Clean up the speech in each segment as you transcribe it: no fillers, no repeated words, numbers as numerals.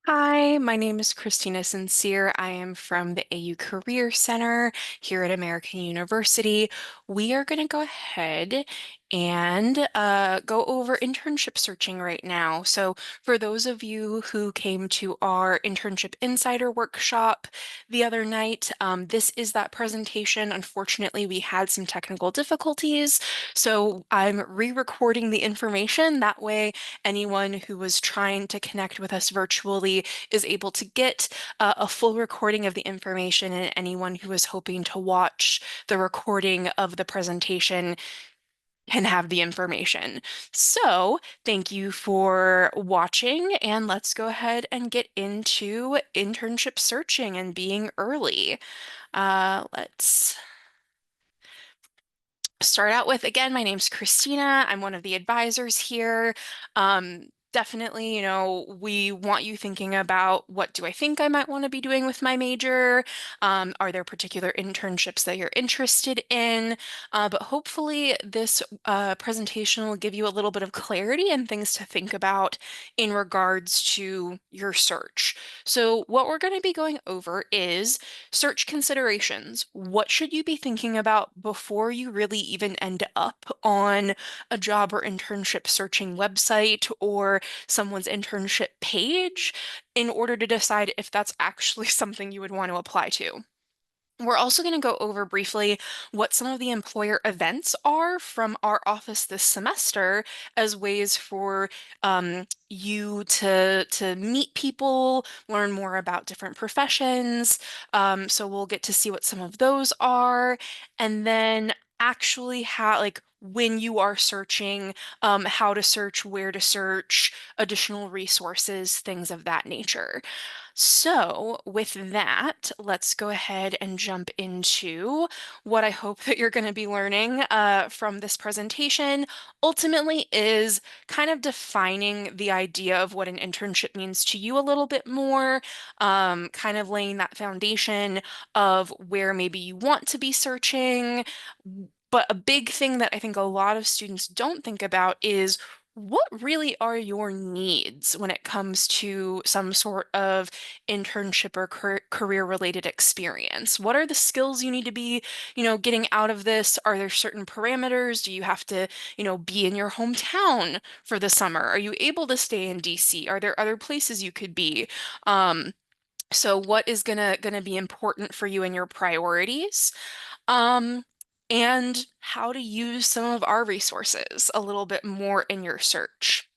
Hi, my name is Christina Sincere. I am from the AU Career Center here at American University. We are going to go ahead and go over internship searching right now. So, for those of you who came to our Internship Insider workshop the other night, this is that presentation. Unfortunately, we had some technical difficulties, so I'm re-recording the information. That way, anyone who was trying to connect with us virtually is able to get a full recording of the information, and anyone who is hoping to watch the recording of the presentation can have the information. So, thank you for watching, and let's go ahead and get into internship searching and being early. Let's start out with, again, my name's Christina. I'm one of the advisors here. Definitely, we want you thinking about what do I think I might want to be doing with my major? Are there particular internships that you're interested in? But hopefully this presentation will give you a little bit of clarity and things to think about in regards to your search. So what we're going to be going over is search considerations. What should you be thinking about before you really even end up on a job or internship searching website or someone's internship page in order to decide if that's actually something you would want to apply to? We're also going to go over briefly what some of the employer events are from our office this semester as ways for you to meet people, learn more about different professions. So we'll get to see what some of those are, and then actually how, like, when you are searching, how to search, where to search, additional resources, things of that nature. So, with that, let's go ahead and jump into what I hope that you're going to be learning from this presentation. Ultimately, is kind of defining the idea of what an internship means to you a little bit more, kind of laying that foundation of where maybe you want to be searching. But a big thing that I think a lot of students don't think about is what really are your needs when it comes to some sort of internship or career related experience? What are the skills you need to be, getting out of this? Are there certain parameters? Do you have to, be in your hometown for the summer? Are you able to stay in DC? Are there other places you could be? Um, so what is gonna be important for you and your priorities? Um, and how to use some of our resources a little bit more in your search.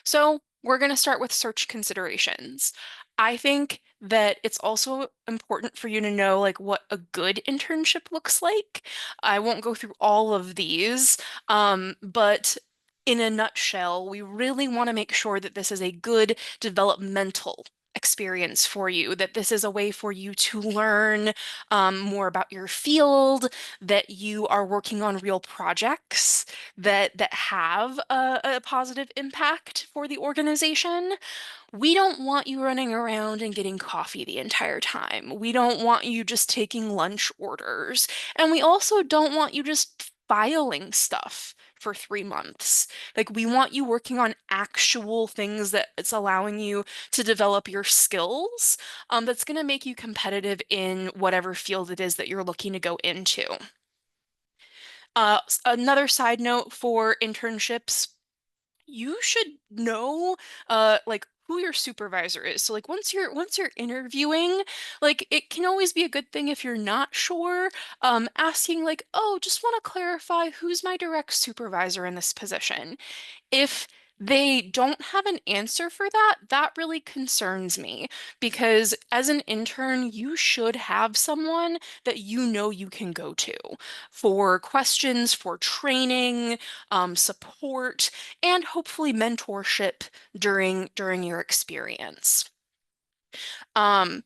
So we're going to start with search considerations. I think that it's also important for you to know like what a good internship looks like. I won't go through all of these, but in a nutshell, we really want to make sure that this is a good developmental experience for you, that this is a way for you to learn more about your field, that you are working on real projects that have a positive impact for the organization. We don't want you running around and getting coffee the entire time. We don't want you just taking lunch orders. And we also don't want you just filing stuff for 3 months. Like, we want you working on actual things that it's allowing you to develop your skills, that's going to make you competitive in whatever field it is that you're looking to go into. Another side note for internships, you should know like who your supervisor is. So like once you're interviewing, like it can always be a good thing if you're not sure, asking like, "Oh, just want to clarify who's my direct supervisor in this position." If they don't have an answer for that, that really concerns me because as an intern, you should have someone that you know you can go to for questions, for training, support, and hopefully mentorship during your experience.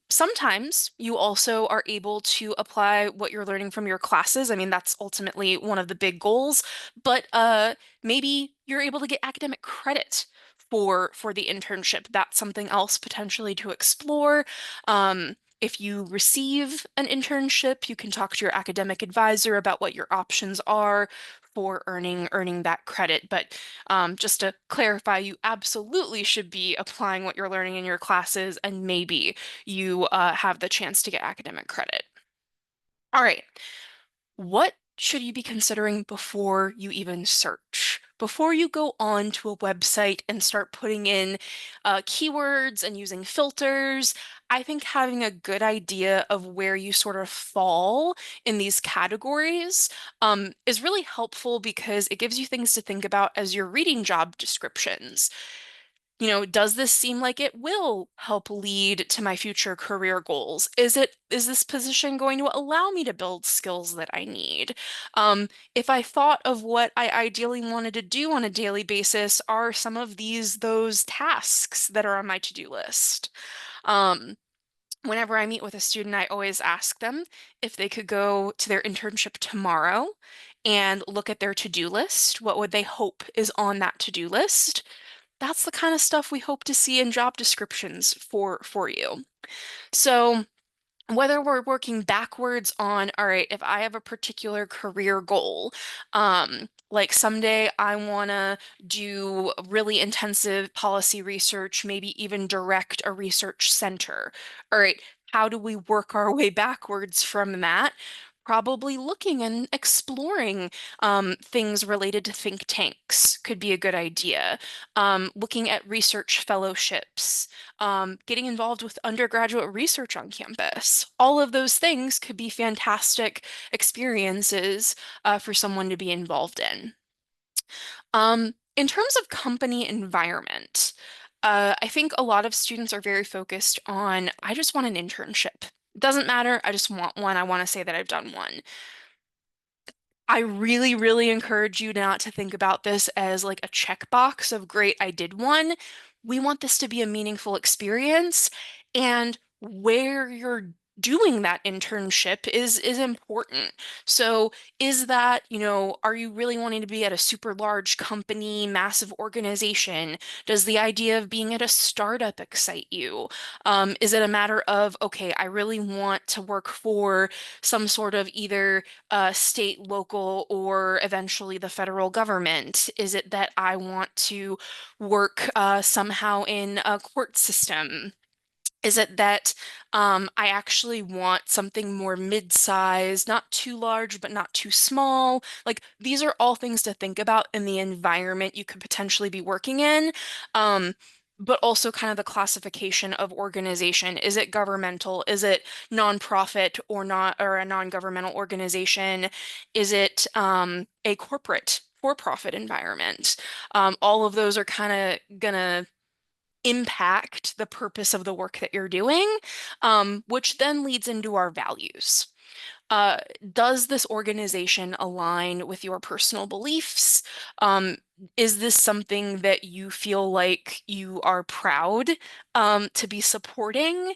Sometimes you also are able to apply what you're learning from your classes. I mean, that's ultimately one of the big goals, but maybe you're able to get academic credit for the internship. That's something else potentially to explore. If you receive an internship, you can talk to your academic advisor about what your options are for earning that credit. But just to clarify, you absolutely should be applying what you're learning in your classes, and maybe you have the chance to get academic credit. All right. What should you be considering before you even search? Before you go on to a website and start putting in keywords and using filters, I think having a good idea of where you sort of fall in these categories is really helpful because it gives you things to think about as you're reading job descriptions. Does this seem like it will help lead to my future career goals? Is this position going to allow me to build skills that I need? If I thought of what I ideally wanted to do on a daily basis, are some of these those tasks that are on my to-do list? Um, Whenever I meet with a student, I always ask them if they could go to their internship tomorrow and look at their to-do list. What would they hope is on that to-do list? That's the kind of stuff we hope to see in job descriptions for you. So whether we're working backwards on, all right, if I have a particular career goal, like someday I want to do really intensive policy research, maybe even direct a research center. All right, how do we work our way backwards from that? Probably looking and exploring things related to think tanks could be a good idea. Looking at research fellowships, getting involved with undergraduate research on campus. All of those things could be fantastic experiences for someone to be involved in. In terms of company environment, I think a lot of students are very focused on, I just want an internship. It doesn't matter, I just want one. I want to say that I've done one. I really, really encourage you not to think about this as like a checkbox of great, I did one. We want this to be a meaningful experience, and where you're doing that internship is important. So is that, are you really wanting to be at a super large company, massive organization? Does the idea of being at a startup excite you? Is it a matter of, okay, I really want to work for some sort of either state, local, or eventually the federal government? Is it that I want to work somehow in a court system? Is it that I actually want something more mid-sized, not too large, but not too small? Like, these are all things to think about in the environment you could potentially be working in. Um, but also kind of the classification of organization. Is it governmental? Is it nonprofit or not, or a non-governmental organization? Is it a corporate for-profit environment? All of those are kind of gonna impact the purpose of the work that you're doing, which then leads into our values. Uh, does this organization align with your personal beliefs? Um, is this something that you feel like you are proud to be supporting?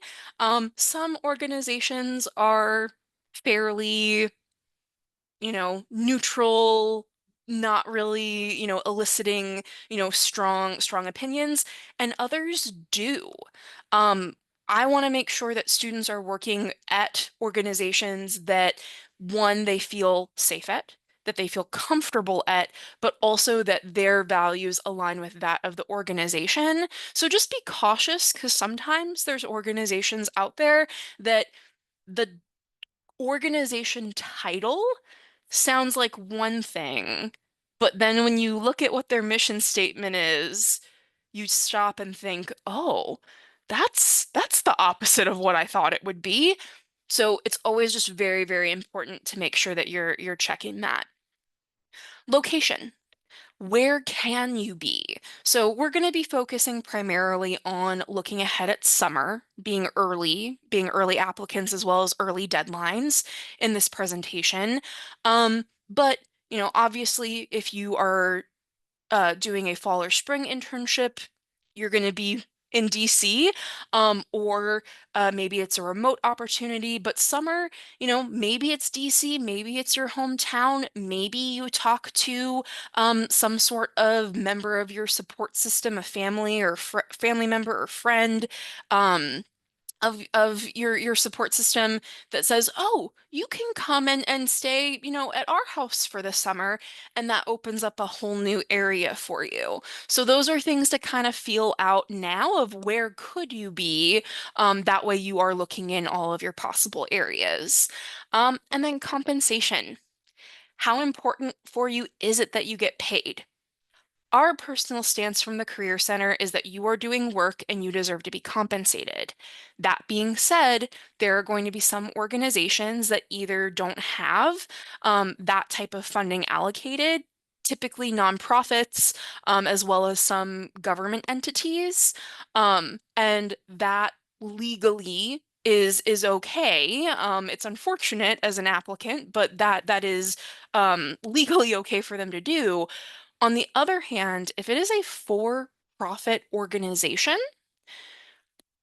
Some organizations are fairly neutral, not really, eliciting, strong opinions, and others do. Um, I want to make sure that students are working at organizations that, one, they feel safe at, that they feel comfortable at, but also that their values align with that of the organization. So just be cautious because sometimes there's organizations out there that the organization title sounds like one thing, but then when you look at what their mission statement is, you stop and think, "Oh, that's the opposite of what I thought it would be." So it's always just very, very important to make sure that you're checking that. Location. Where can you be? So we're going to be focusing primarily on looking ahead at summer, being early applicants as well as early deadlines in this presentation. But, obviously, if you are doing a fall or spring internship, you're going to be in DC, or maybe it's a remote opportunity. But summer, maybe it's DC, maybe it's your hometown, maybe you talk to some sort of member of your support system, a family or fr family member or friend. Um, of your support system that says, oh, you can come and stay, at our house for the summer, and that opens up a whole new area for you. So those are things to kind of feel out now of where could you be. That way you are looking in all of your possible areas. And then compensation. How important for you is it that you get paid? Our personal stance from the Career Center is that you are doing work and you deserve to be compensated. That being said, there are going to be some organizations that either don't have that type of funding allocated, typically nonprofits, as well as some government entities. And that legally is okay. It's unfortunate as an applicant, but that is legally okay for them to do. On the other hand, if it is a for-profit organization,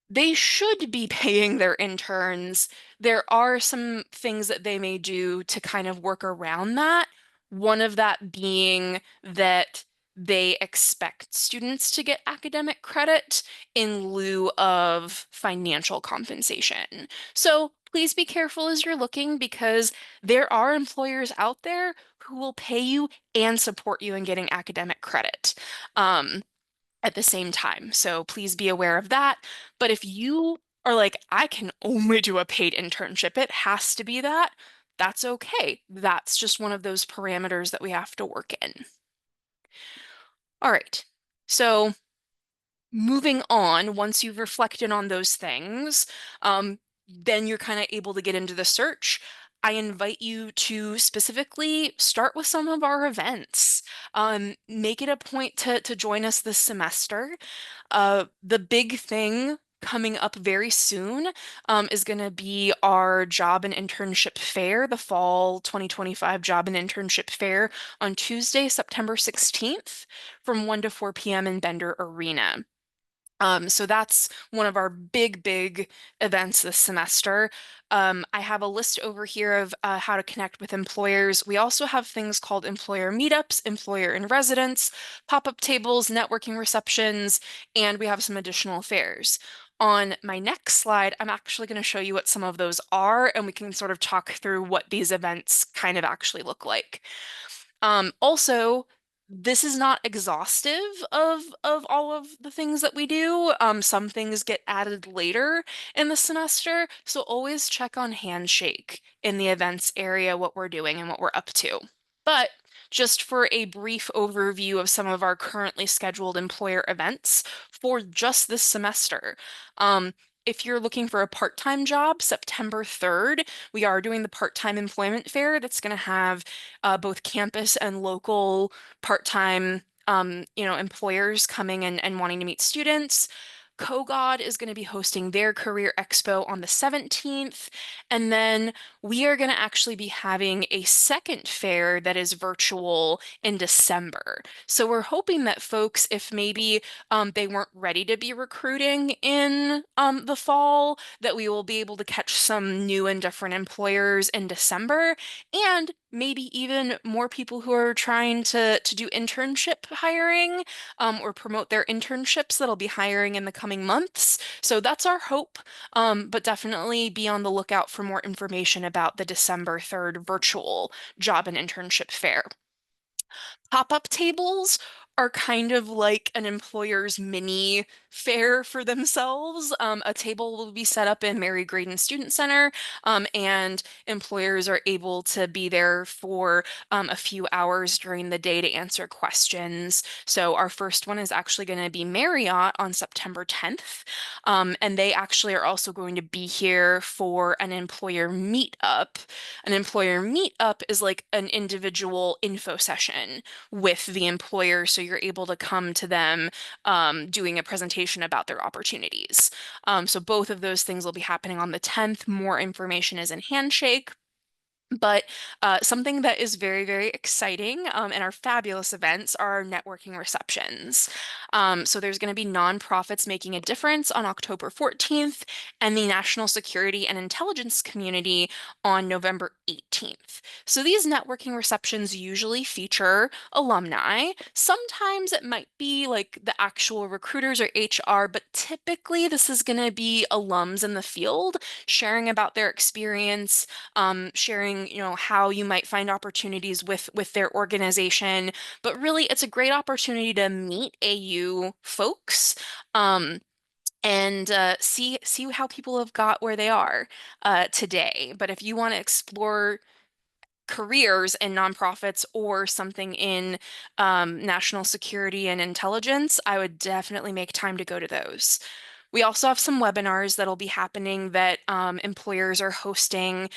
they should be paying their interns. There are some things that they may do to kind of work around that. One of that being that they expect students to get academic credit in lieu of financial compensation. So please be careful as you're looking because there are employers out there who will pay you and support you in getting academic credit. At the same time. So please be aware of that. But if you are like, I can only do a paid internship, it has to be that, that's okay. That's just one of those parameters that we have to work in. All right. So moving on, once you've reflected on those things, then you're kind of able to get into the search. I invite you to specifically start with some of our events. Make it a point to join us this semester. The big thing coming up very soon is going to be our job and internship fair, the fall 2025 job and internship fair on Tuesday, September 16th from 1 to 4 p.m. in Bender Arena. So that's one of our big events this semester. I have a list over here of how to connect with employers. We also have things called employer meetups, employer in residence, pop-up tables, networking receptions, and we have some additional fairs. On my next slide, I'm actually going to show you what some of those are, and we can sort of talk through what these events kind of actually look like. Also, this is not exhaustive of all of the things that we do. Some things get added later in the semester, so always check on Handshake in the events area what we're doing and what we're up to. But just for a brief overview of some of our currently scheduled employer events for just this semester. If you're looking for a part-time job, September 3rd, we are doing the part-time employment fair that's going to have both campus and local part-time employers coming and wanting to meet students. Kogod is going to be hosting their career expo on the 17th. And then we are going to actually be having a second fair that is virtual in December. So we're hoping that folks, if maybe they weren't ready to be recruiting in the fall, that we will be able to catch some new and different employers in December, and maybe even more people who are trying to do internship hiring or promote their internships that'll be hiring in the coming months. So that's our hope, but definitely be on the lookout for more information about the December 3rd virtual job and internship fair. Pop-up tables are kind of like an employer's mini fair for themselves. A table will be set up in Mary Graydon Student Center, and employers are able to be there for a few hours during the day to answer questions. So our first one is actually going to be Marriott on September 10th, and they actually are also going to be here for an employer meetup. An employer meetup is like an individual info session with the employer, so you're able to come to them doing a presentation about their opportunities. So both of those things will be happening on the 10th. More information is in Handshake. But something that is very, very exciting and our fabulous events are our networking receptions. So there's going to be nonprofits making a difference on October 14th and the national security and intelligence community on November 18th. So these networking receptions usually feature alumni. Sometimes it might be like the actual recruiters or HR, but typically this is going to be alums in the field sharing about their experience, sharing, how you might find opportunities with their organization. But really, it's a great opportunity to meet AU folks, and see how people have got where they are today. But if you want to explore careers in nonprofits or something in national security and intelligence, I would definitely make time to go to those. We also have some webinars that'll be happening that employers are hosting.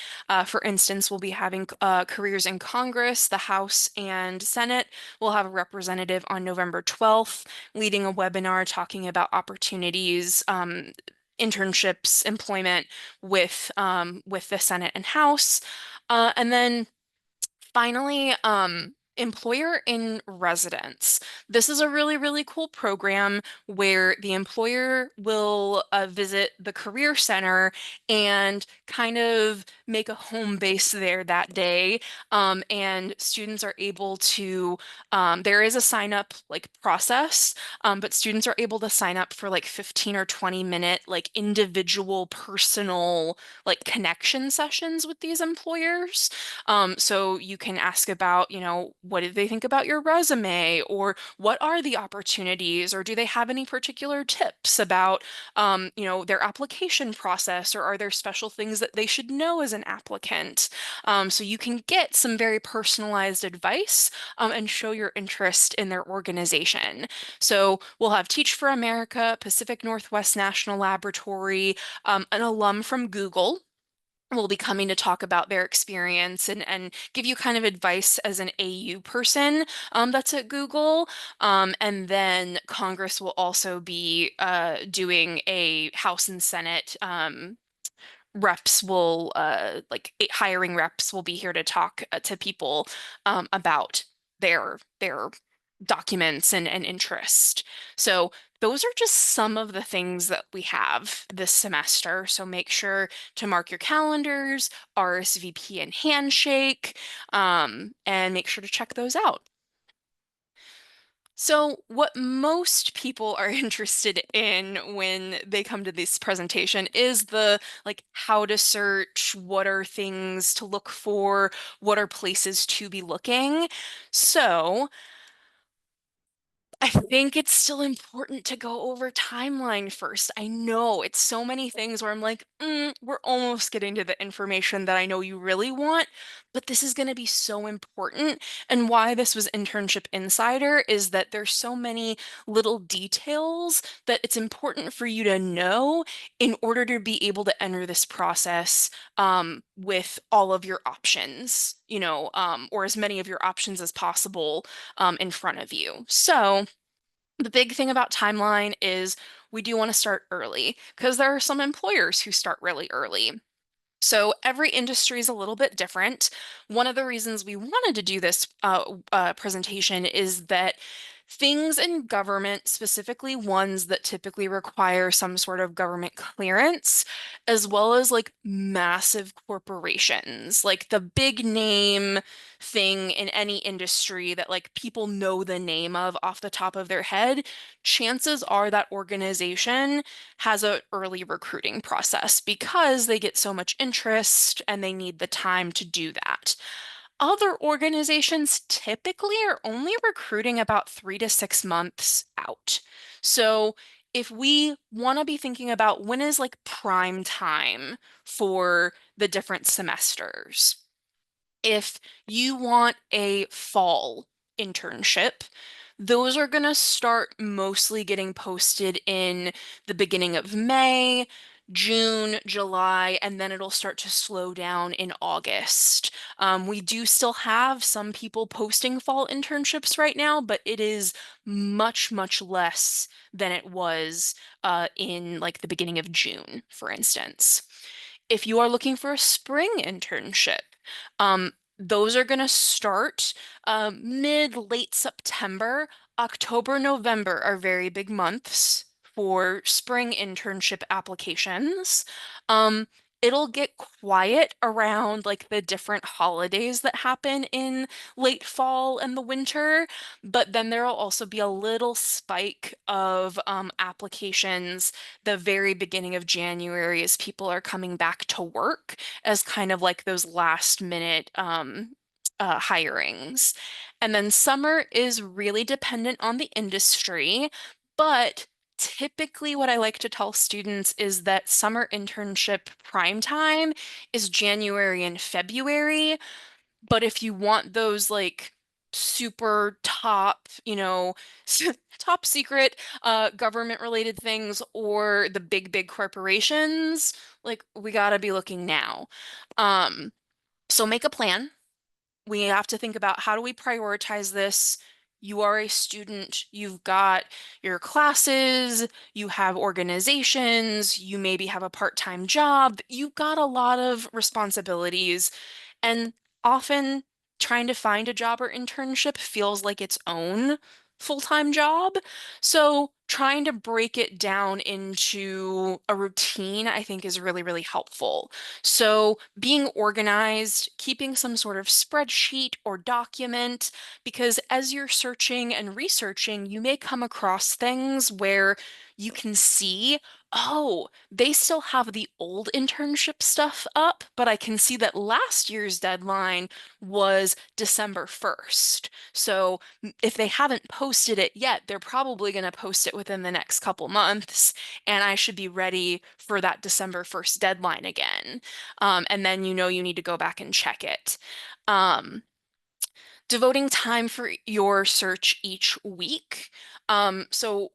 For instance, we'll be having careers in Congress, the House and Senate. We'll have a representative on November 12th leading a webinar talking about opportunities, internships, employment with the Senate and House. And then finally, employer in residence. This is a really, really cool program where the employer will visit the career center and kind of make a home base there that day. And students are able to, there is a sign up like process, but students are able to sign up for like 15 or 20-minute like individual personal like connection sessions with these employers. So you can ask about, what did they think about your resume, or what are the opportunities, or do they have any particular tips about, their application process, or are there special things that they should know as an applicant? So you can get some very personalized advice, and show your interest in their organization. So we'll have Teach for America, Pacific Northwest National Laboratory, an alum from Google will be coming to talk about their experience and give you kind of advice as an AU person that's at Google. And then Congress will also be doing a House and Senate reps will hiring reps will be here to talk to people about their documents and interest. So those are just some of the things that we have this semester. So make sure to mark your calendars, RSVP and handshake, and make sure to check those out. So, what most people are interested in when they come to this presentation is the how to search, what are things to look for, what are places to be looking. So, I think it's still important to go over timeline first. I know it's so many things where I'm like, we're almost getting to the information that I know you really want, but this is going to be so important. And why this was Internship Insider is that there's so many little details that it's important for you to know in order to be able to enter this process with all of your options, or as many of your options as possible in front of you. So the big thing about timeline is we do want to start early because there are some employers who start really early. So every industry is a little bit different. One of the reasons we wanted to do this presentation is that things in government, specifically ones that typically require some sort of government clearance, as well as like massive corporations, like the big name thing in any industry that like people know the name of off the top of their head, chances are that organization has an early recruiting process because they get so much interest and they need the time to do that. Other organizations typically are only recruiting about 3 to 6 months out. So if we want to be thinking about when is like prime time for the different semesters, if you want a fall internship, those are going to start mostly getting posted in the beginning of May, June, July, and then it'll start to slow down in August. We do still have some people posting fall internships right now, but it is much, much less than it was in like the beginning of June, for instance. If you are looking for a spring internship, Those are going to start late September. October, November are very big months for spring internship applications. Um, it'll get quiet around like the different holidays that happen in late fall and the winter, but then there'll also be a little spike of applications the very beginning of January as people are coming back to work as kind of like those last minute hirings. And then summer is really dependent on the industry, but typically what I like to tell students is that summer internship prime time is January and February. But if you want those like super top, top secret government related things or the big, big corporations, like we gotta be looking now. Um, so make a plan. We have to think about how do we prioritize this? You are a student, you've got your classes, you have organizations, you maybe have a part-time job, you've got a lot of responsibilities. And often trying to find a job or internship feels like its own full-time job. So trying to break it down into a routine, I think, is really, really helpful. So being organized, keeping some sort of spreadsheet or document, because as you're searching and researching, you may come across things where you can see, oh, they still have the old internship stuff up, but I can see that last year's deadline was December 1st. So if they haven't posted it yet, they're probably going to post it within the next couple months, and I should be ready for that December 1st deadline again. And then you know you need to go back and check it. Um, Devoting time for your search each week. So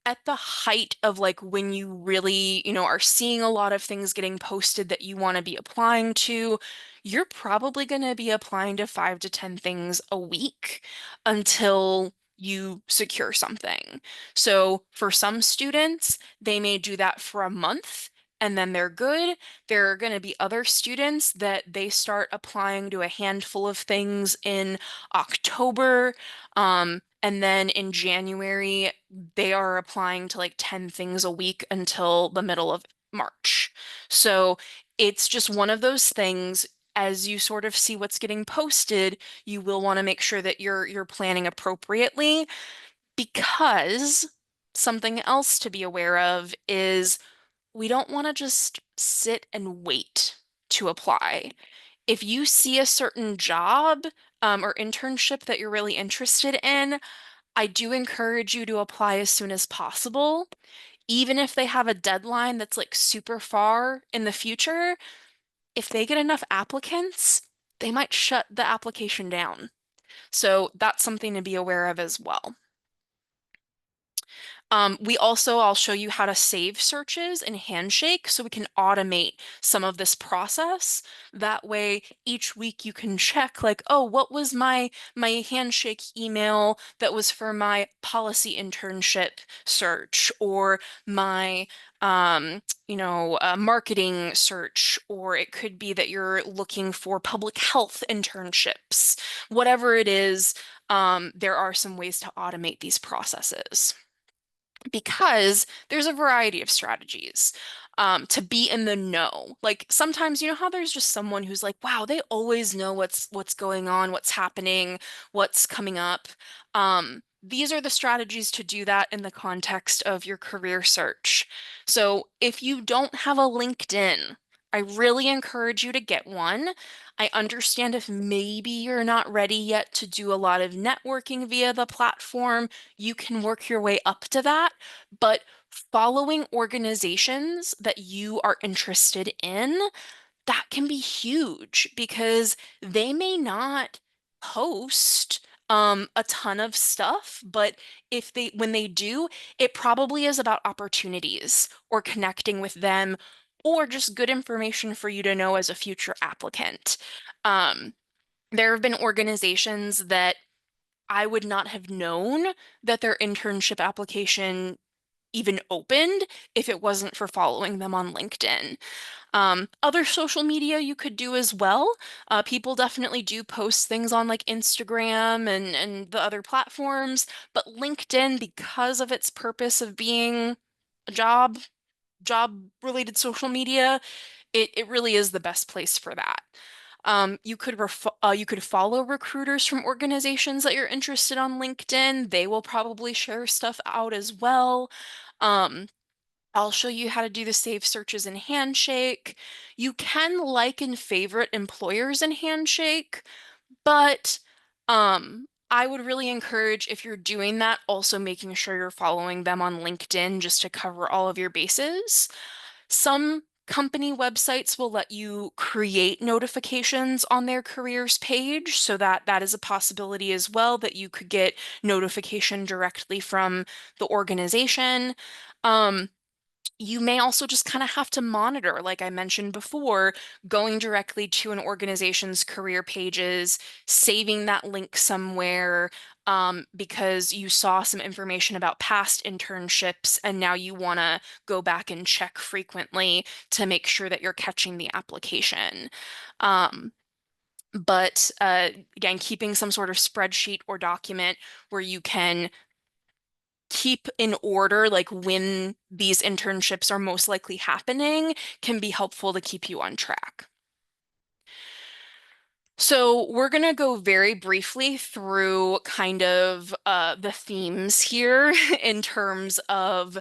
at the height of like when you really, are seeing a lot of things getting posted that you want to be applying to, you're probably going to be applying to 5 to 10 things a week until you secure something. So for some students, they may do that for a month and then they're good. There are going to be other students that they start applying to a handful of things in October. And then in January, they are applying to like 10 things a week until the middle of March. So it's just one of those things. As you sort of see what's getting posted, you will want to make sure that you're planning appropriately because something else to be aware of is we don't want to just sit and wait to apply. If you see a certain job or internship that you're really interested in, I do encourage you to apply as soon as possible. Even if they have a deadline that's like super far in the future, if they get enough applicants, they might shut the application down. So that's something to be aware of as well. I'll show you how to save searches in Handshake so we can automate some of this process. That way, each week you can check like, oh, what was my Handshake email that was for my policy internship search or my marketing search, or it could be that you're looking for public health internships. Whatever it is, there are some ways to automate these processes because there's a variety of strategies to be in the know. Like sometimes you know how there's just someone who's like, wow, they always know what's going on, what's happening, what's coming up. These are the strategies to do that in the context of your career search. So if you don't have a LinkedIn, I really encourage you to get one. I understand if maybe you're not ready yet to do a lot of networking via the platform, you can work your way up to that. But following organizations that you are interested in, that can be huge because they may not post a ton of stuff, but if they when they do, it probably is about opportunities or connecting with them or just good information for you to know as a future applicant. Um, there have been organizations that I would not have known that their internship application even opened if it wasn't for following them on LinkedIn. Other social media you could do as well. People definitely do post things on like Instagram and the other platforms, but LinkedIn, because of its purpose of being a job related social media, it really is the best place for that. You could follow recruiters from organizations that you're interested on LinkedIn. They will probably share stuff out as well. Um, I'll show you how to do the save searches in Handshake. You can like and favorite employers in Handshake, but I would really encourage if you're doing that, also making sure you're following them on LinkedIn just to cover all of your bases. Some company websites will let you create notifications on their careers page, so that is a possibility as well, that you could get notification directly from the organization. Um, you may also just kind of have to monitor, like I mentioned before, going directly to an organization's career pages, saving that link somewhere, because you saw some information about past internships and now you want to go back and check frequently to make sure that you're catching the application. Um, but again, keeping some sort of spreadsheet or document where you can keep in order like when these internships are most likely happening can be helpful to keep you on track. So we're going to go very briefly through kind of the themes here in terms of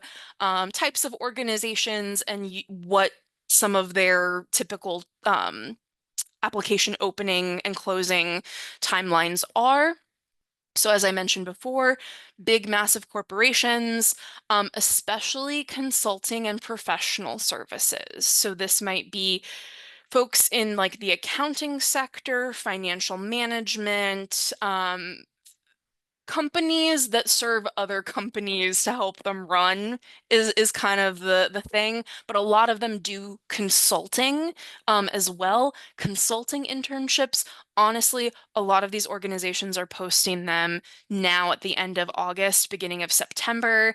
types of organizations and what some of their typical application opening and closing timelines are. So as I mentioned before, big, massive corporations, especially consulting and professional services. So this might be folks in like the accounting sector, financial management, companies that serve other companies to help them run is kind of the thing, but a lot of them do consulting as well. Consulting internships, honestly, a lot of these organizations are posting them now at the end of August, beginning of September.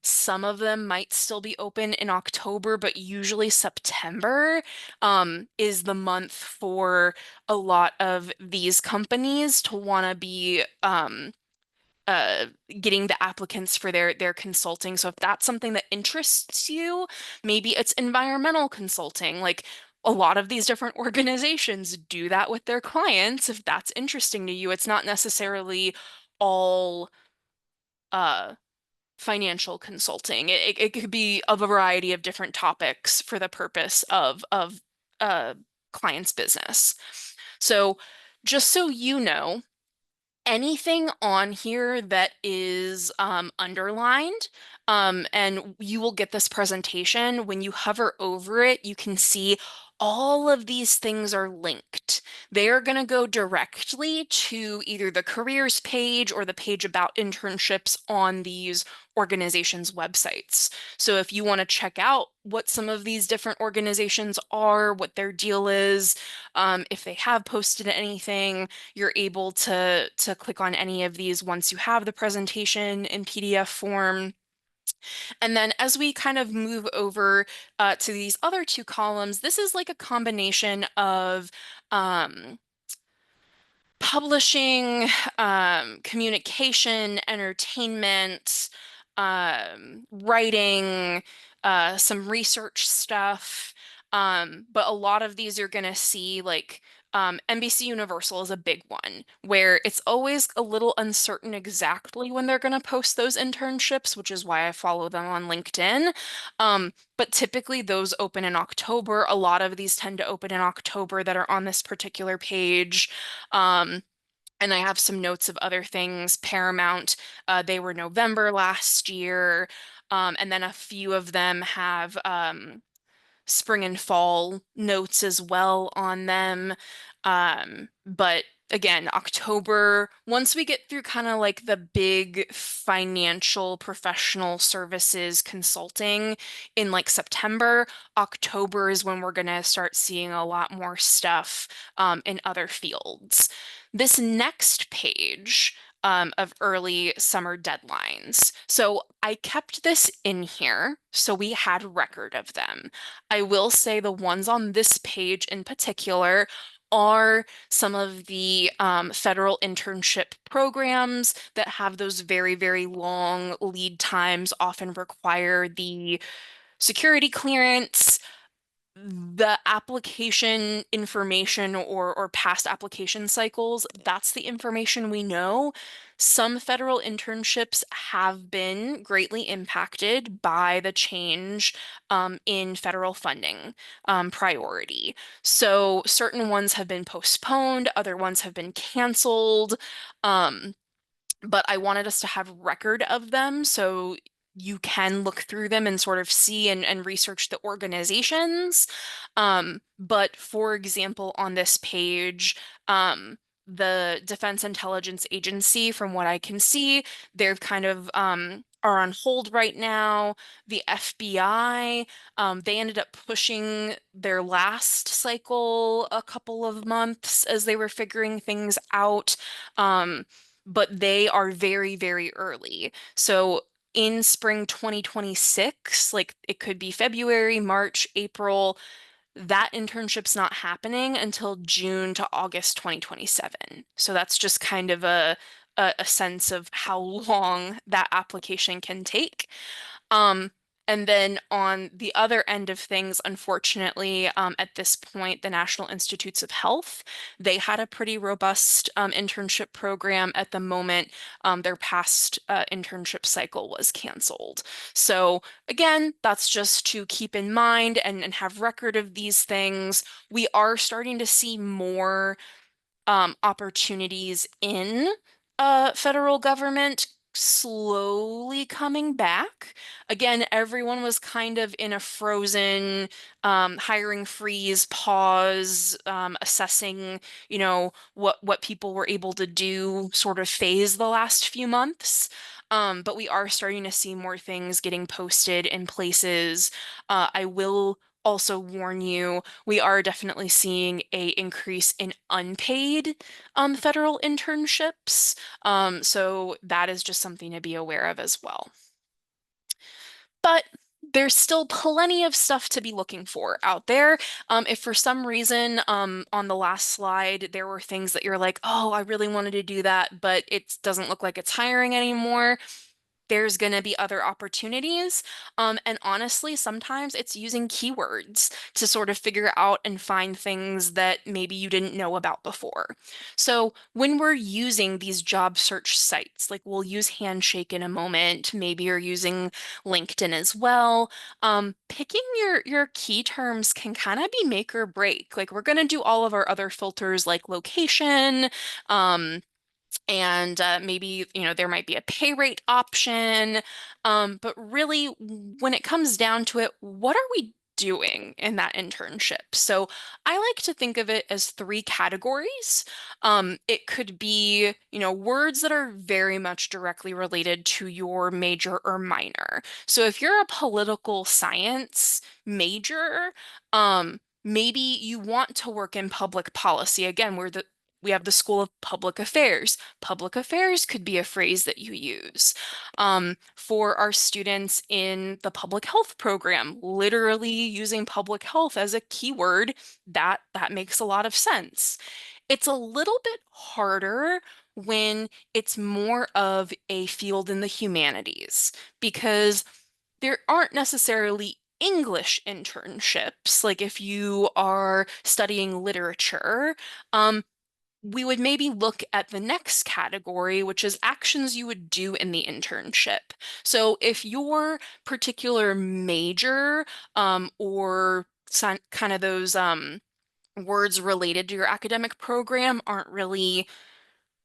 Some of them might still be open in October, but usually September is the month for a lot of these companies to want to be uh, getting the applicants for their consulting. So if that's something that interests you, maybe it's environmental consulting. Like a lot of these different organizations do that with their clients. If that's interesting to you, it's not necessarily all uh, financial consulting. It could be a variety of different topics for the purpose of uh, client's business. So just so you know, anything on here that is underlined, and you will get this presentation. When you hover over it, you can see all of these things are linked. They are going to go directly to either the careers page or the page about internships on these organizations' websites. So if you want to check out what some of these different organizations are, what their deal is, if they have posted anything, you're able to click on any of these once you have the presentation in PDF form. And then as we kind of move over to these other two columns, this is like a combination of publishing, communication, entertainment, writing, some research stuff. But a lot of these you're going to see like NBC Universal is a big one where it's always a little uncertain exactly when they're going to post those internships, which is why I follow them on LinkedIn. But typically those open in October. A lot of these tend to open in October that are on this particular page. Um, and I have some notes of other things. Paramount, they were November last year. And then a few of them have spring and fall notes as well on them. But again, October, once we get through kind of like the big financial professional services consulting in like September, October is when we're going to start seeing a lot more stuff in other fields. This next page of early summer deadlines. So I kept this in here so we had record of them. I will say the ones on this page in particular are some of the federal internship programs that have those very, very long lead times, often require the security clearance, the application information or past application cycles, that's the information we know. Some federal internships have been greatly impacted by the change in federal funding priority. So certain ones have been postponed, other ones have been canceled. Um, but I wanted us to have record of them so you can look through them and sort of see and research the organizations. But for example, on this page, the Defense Intelligence Agency, from what I can see, they're kind of are on hold right now. The FBI, they ended up pushing their last cycle a couple of months as they were figuring things out. Um, but they are very, very early. So in spring 2026, like it could be February, March, April, that internship's not happening until June to August 2027. So that's just kind of a sense of how long that application can take. Um, and then on the other end of things, unfortunately, at this point, the National Institutes of Health, they had a pretty robust internship program. At the moment, their past internship cycle was canceled. So again, that's just to keep in mind and have record of these things. We are starting to see more opportunities in federal government slowly coming back. Again, everyone was kind of in a frozen hiring freeze, pause, assessing, what people were able to do sort of phase the last few months. But we are starting to see more things getting posted in places. I will also warn you, we are definitely seeing a increase in unpaid federal internships. So that is just something to be aware of as well. But there's still plenty of stuff to be looking for out there. If for some reason on the last slide there were things that you're like, oh, I really wanted to do that, but it doesn't look like it's hiring anymore, there's going to be other opportunities. And honestly, sometimes it's using keywords to sort of figure out and find things that maybe you didn't know about before. So when we're using these job search sites, like we'll use Handshake in a moment, maybe you're using LinkedIn as well. Picking your key terms can kind of be make or break. Like we're going to do all of our other filters like location, and maybe there might be a pay rate option, but really when it comes down to it, what are we doing in that internship? So I like to think of it as three categories. It could be words that are very much directly related to your major or minor. So if you're a political science major, maybe you want to work in public policy. Again, we have the School of Public Affairs. Public affairs could be a phrase that you use. For our students in the public health program, literally using public health as a keyword, that makes a lot of sense. It's a little bit harder when it's more of a field in the humanities because there aren't necessarily English internships. Like if you are studying literature, um, we would maybe look at the next category, which is actions you would do in the internship. So if your particular major or kind of those words related to your academic program aren't really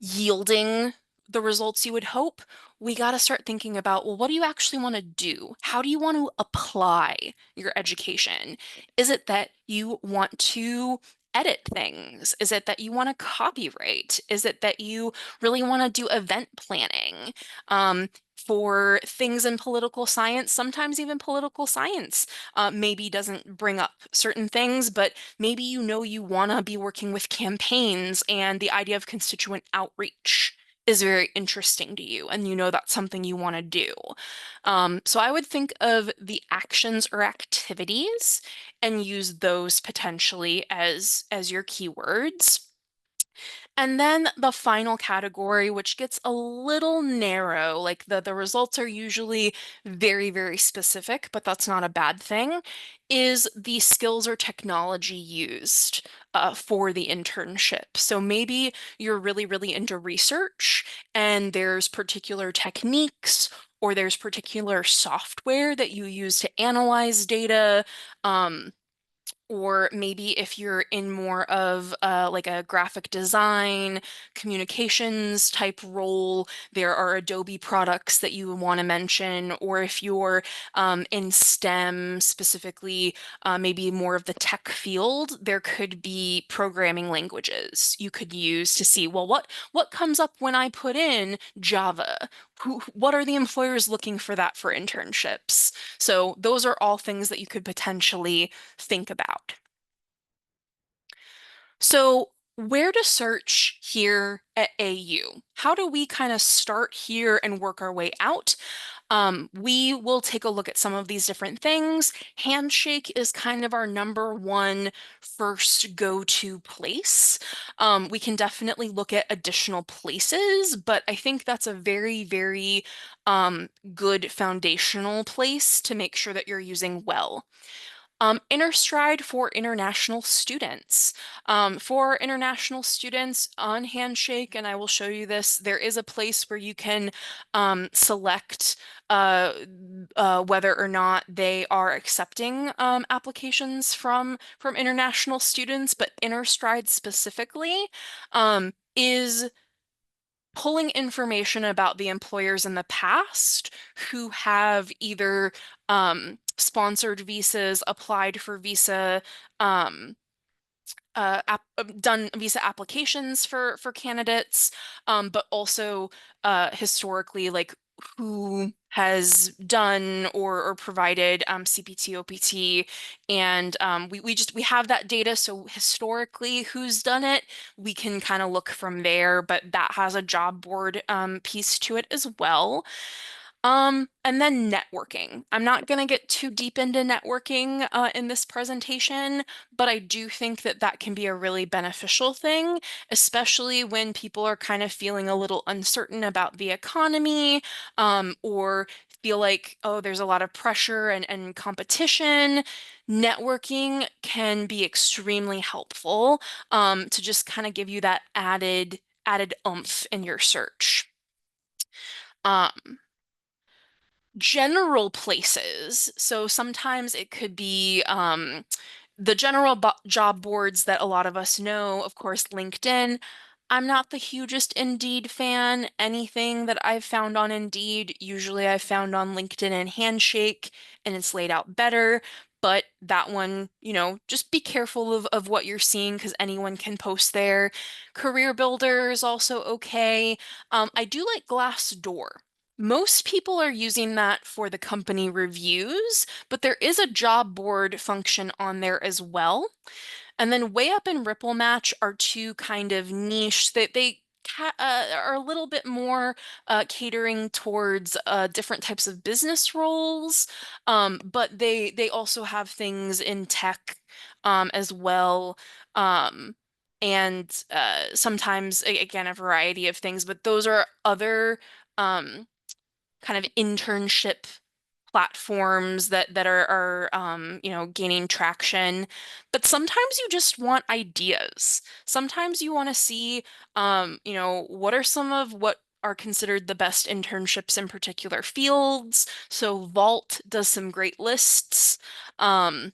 yielding the results you would hope, we got to start thinking about, well, what do you actually want to do? How do you want to apply your education? Is it that you want to edit things? Is it that you want to copyright? Is it that you really want to do event planning? For things in political science, sometimes even political science maybe doesn't bring up certain things, but maybe you want to be working with campaigns and the idea of constituent outreach is very interesting to you and you know that's something you want to do. So I would think of the actions or activities and use those potentially as your keywords. And then the final category, which gets a little narrow, like the results are usually very, very specific, but that's not a bad thing, is the skills or technology used for the internship. So maybe you're really, really into research and there's particular techniques or there's particular software that you use to analyze data. Or maybe if you're in more of like a graphic design, communications type role, there are Adobe products that you want to mention. Or if you're in STEM specifically, maybe more of the tech field, there could be programming languages you could use to see, well, what comes up when I put in Java? What are the employers looking for that for internships? So those are all things that you could potentially think about. So, where to search here at AU? How do we kind of start here and work our way out? We will take a look at some of these different things. Handshake is kind of our number one first go-to place. We can definitely look at additional places, but I think that's a very, very good foundational place to make sure that you're using well. Interstride for international students. For international students on Handshake, and I will show you this, there is a place where you can select whether or not they are accepting applications from international students, but Interstride specifically is pulling information about the employers in the past who have either sponsored visas, applied for visa, um, done visa applications for candidates, but also historically, like who has done or provided CPT, OPT, and we have that data. So historically, who's done it, we can kind of look from there. But that has a job board piece to it as well. And then networking. I'm not going to get too deep into networking in this presentation, but I do think that that can be a really beneficial thing, especially when people are kind of feeling a little uncertain about the economy, or feel like, oh, there's a lot of pressure and competition. Networking can be extremely helpful, to just kind of give you that added oomph in your search. Um, General places. So sometimes it could be the general job boards that a lot of us know, of course, LinkedIn. I'm not the hugest Indeed fan. Anything that I've found on Indeed, usually I've found on LinkedIn and Handshake, and it's laid out better. But that one, just be careful of what you're seeing because anyone can post there. Career Builder is also okay. I do like Glassdoor. Most people are using that for the company reviews, but there is a job board function on there as well. And then Way Up and Ripple Match are two kind of niche that are a little bit more catering towards different types of business roles, but they also have things in tech as well. Um, and sometimes again a variety of things, but those are other kind of internship platforms that are gaining traction. But sometimes you just want ideas. Sometimes you want to see what are some of what are considered the best internships in particular fields. So Vault does some great lists. Um,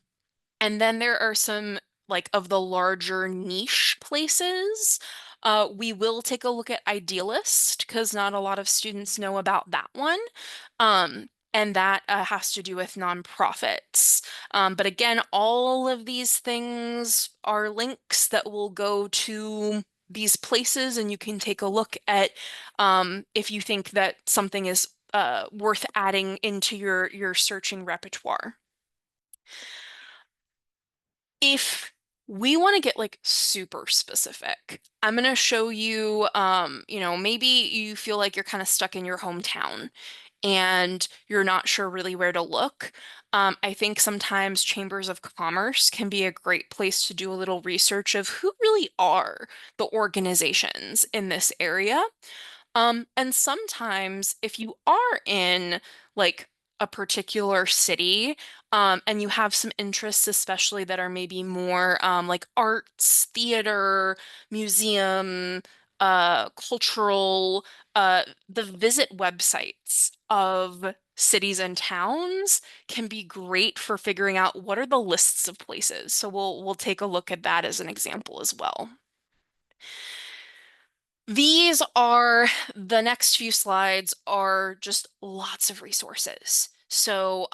and then there are some like of the larger niche places. We will take a look at Idealist because not a lot of students know about that one. And that has to do with nonprofits. But again, all of these things are links that will go to these places, and you can take a look at if you think that something is worth adding into your searching repertoire. If We want to get like super specific. I'm going to show you, maybe you feel like you're kind of stuck in your hometown and you're not sure really where to look. I think sometimes chambers of commerce can be a great place to do a little research of who really are the organizations in this area. And sometimes if you are in like a particular city, and you have some interests, especially that are maybe more like arts, theater, museum, cultural, the visit websites of cities and towns can be great for figuring out what are the lists of places. So we'll take a look at that as an example as well. These are the next few slides are just lots of resources. So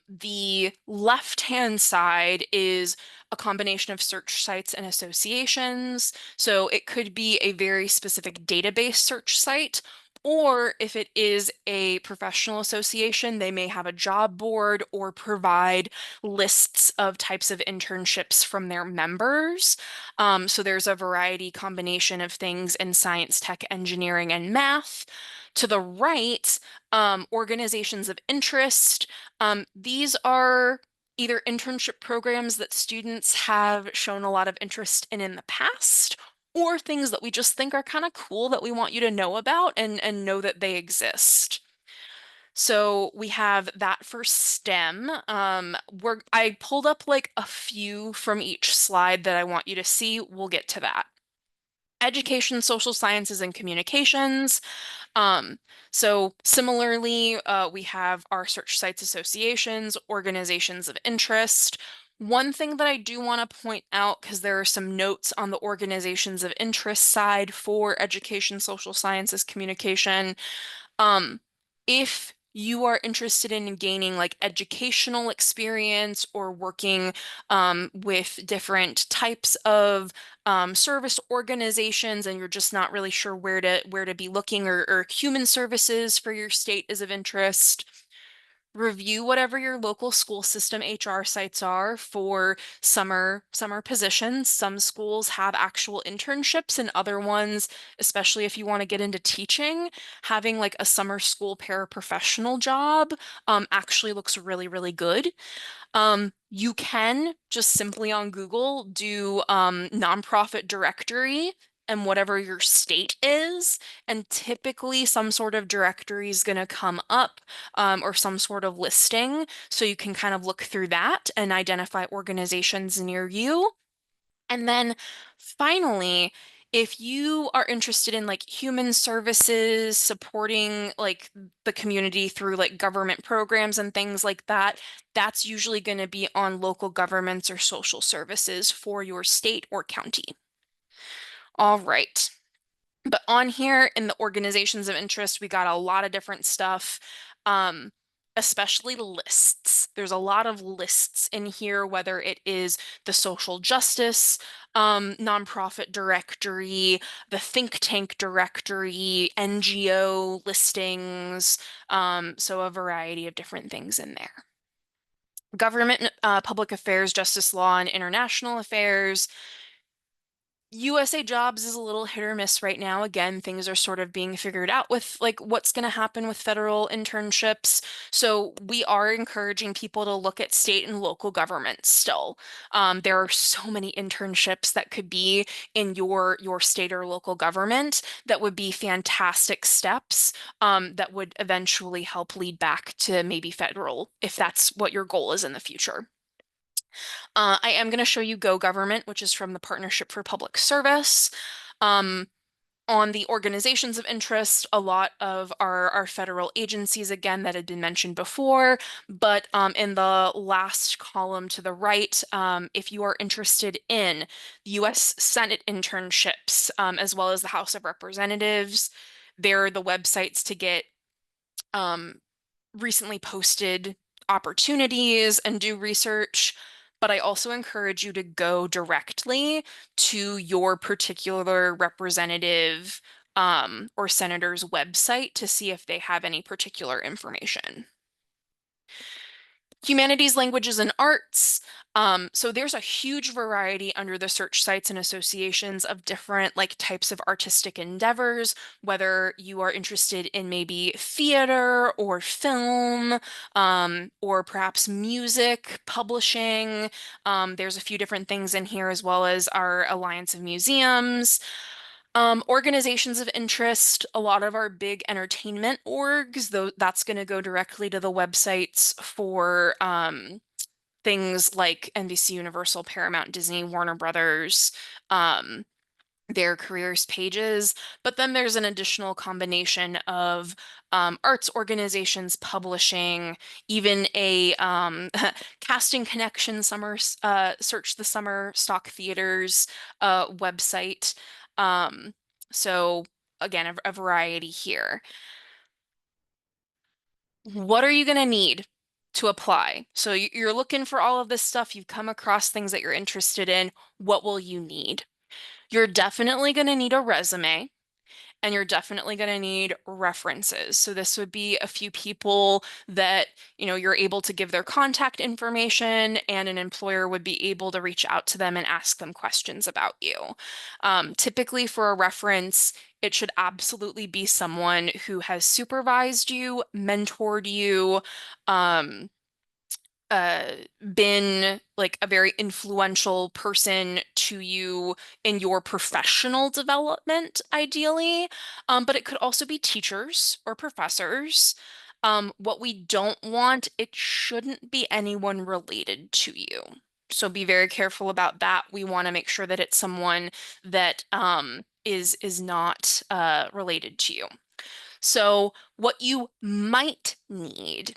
the left-hand side is a combination of search sites and associations. So it could be a very specific database search site, or if it is a professional association, they may have a job board or provide lists of types of internships from their members. So there's a variety combination of things in science, tech, engineering, and math. To the right, organizations of interest. These are either internship programs that students have shown a lot of interest in the past, or things that we just think are kind of cool that we want you to know about and know that they exist. So we have that for STEM. I pulled up like a few from each slide that I want you to see. We'll get to that. Education, social sciences, and communications. Um, so similarly, we have our search sites associations, organizations of interest. One thing that I do want to point out, because there are some notes on the organizations of interest side for education, social sciences, communication. If you are interested in gaining like educational experience or working with different types of service organizations and you're just not really sure where to be looking or human services for your state is of interest, review whatever your local school system HR sites are for summer positions. Some schools have actual internships and other ones, especially if you want to get into teaching, having like a summer school paraprofessional job actually looks really, really good. You can just simply on Google do nonprofit directory and whatever your state is, and typically some sort of directory is going to come up or some sort of listing, so you can kind of look through that and identify organizations near you. And then finally, if you are interested in like human services, supporting like the community through like government programs and things like that, that's usually going to be on local governments or social services for your state or county. All right. But on here in the organizations of interest, we got a lot of different stuff, um, especially lists. There's a lot of lists in here, whether it is the social justice nonprofit directory, the think tank directory, NGO listings, so a variety of different things in there. Government, public affairs, justice law, and international affairs. USA Jobs is a little hit or miss right now. Again, things are sort of being figured out with like what's going to happen with federal internships. So we are encouraging people to look at state and local governments still. There are so many internships that could be in your state or local government that would be fantastic steps that would eventually help lead back to maybe federal if that's what your goal is in the future. I am going to show you Go Government, which is from the Partnership for Public Service. Um, on the organizations of interest, a lot of our federal agencies, again, that had been mentioned before, but in the last column to the right, if you are interested in U.S. Senate internships, as well as the House of Representatives, there are the websites to get um, recently posted opportunities and do research, but I also encourage you to go directly to your particular representative or senator's website to see if they have any particular information. Humanities, languages, and arts. So there's a huge variety under the search sites and associations of different like types of artistic endeavors, whether you are interested in maybe theater or film, or perhaps music, publishing. There's a few different things in here as well as our Alliance of Museums. Organizations of interest, a lot of our big entertainment orgs, though that's going to go directly to the websites for things like NBC, Universal, Paramount, Disney, Warner Brothers, um, their careers pages. But then there's an additional combination of arts organizations, publishing, even a casting connection summer search the summer stock theaters website. Um, so again, a variety here. What are you going to need to apply? So you're looking for all of this stuff. You've come across things that you're interested in. What will you need? You're definitely going to need a resume and you're definitely going to need references. So this would be a few people that, you're able to give their contact information and an employer would be able to reach out to them and ask them questions about you. Typically for a reference, it should absolutely be someone who has supervised you, mentored you, um, uh, been like a very influential person to you in your professional development, ideally. But it could also be teachers or professors. What we don't want, it shouldn't be anyone related to you. So be very careful about that. We want to make sure that it's someone that is not related to you. So what you might need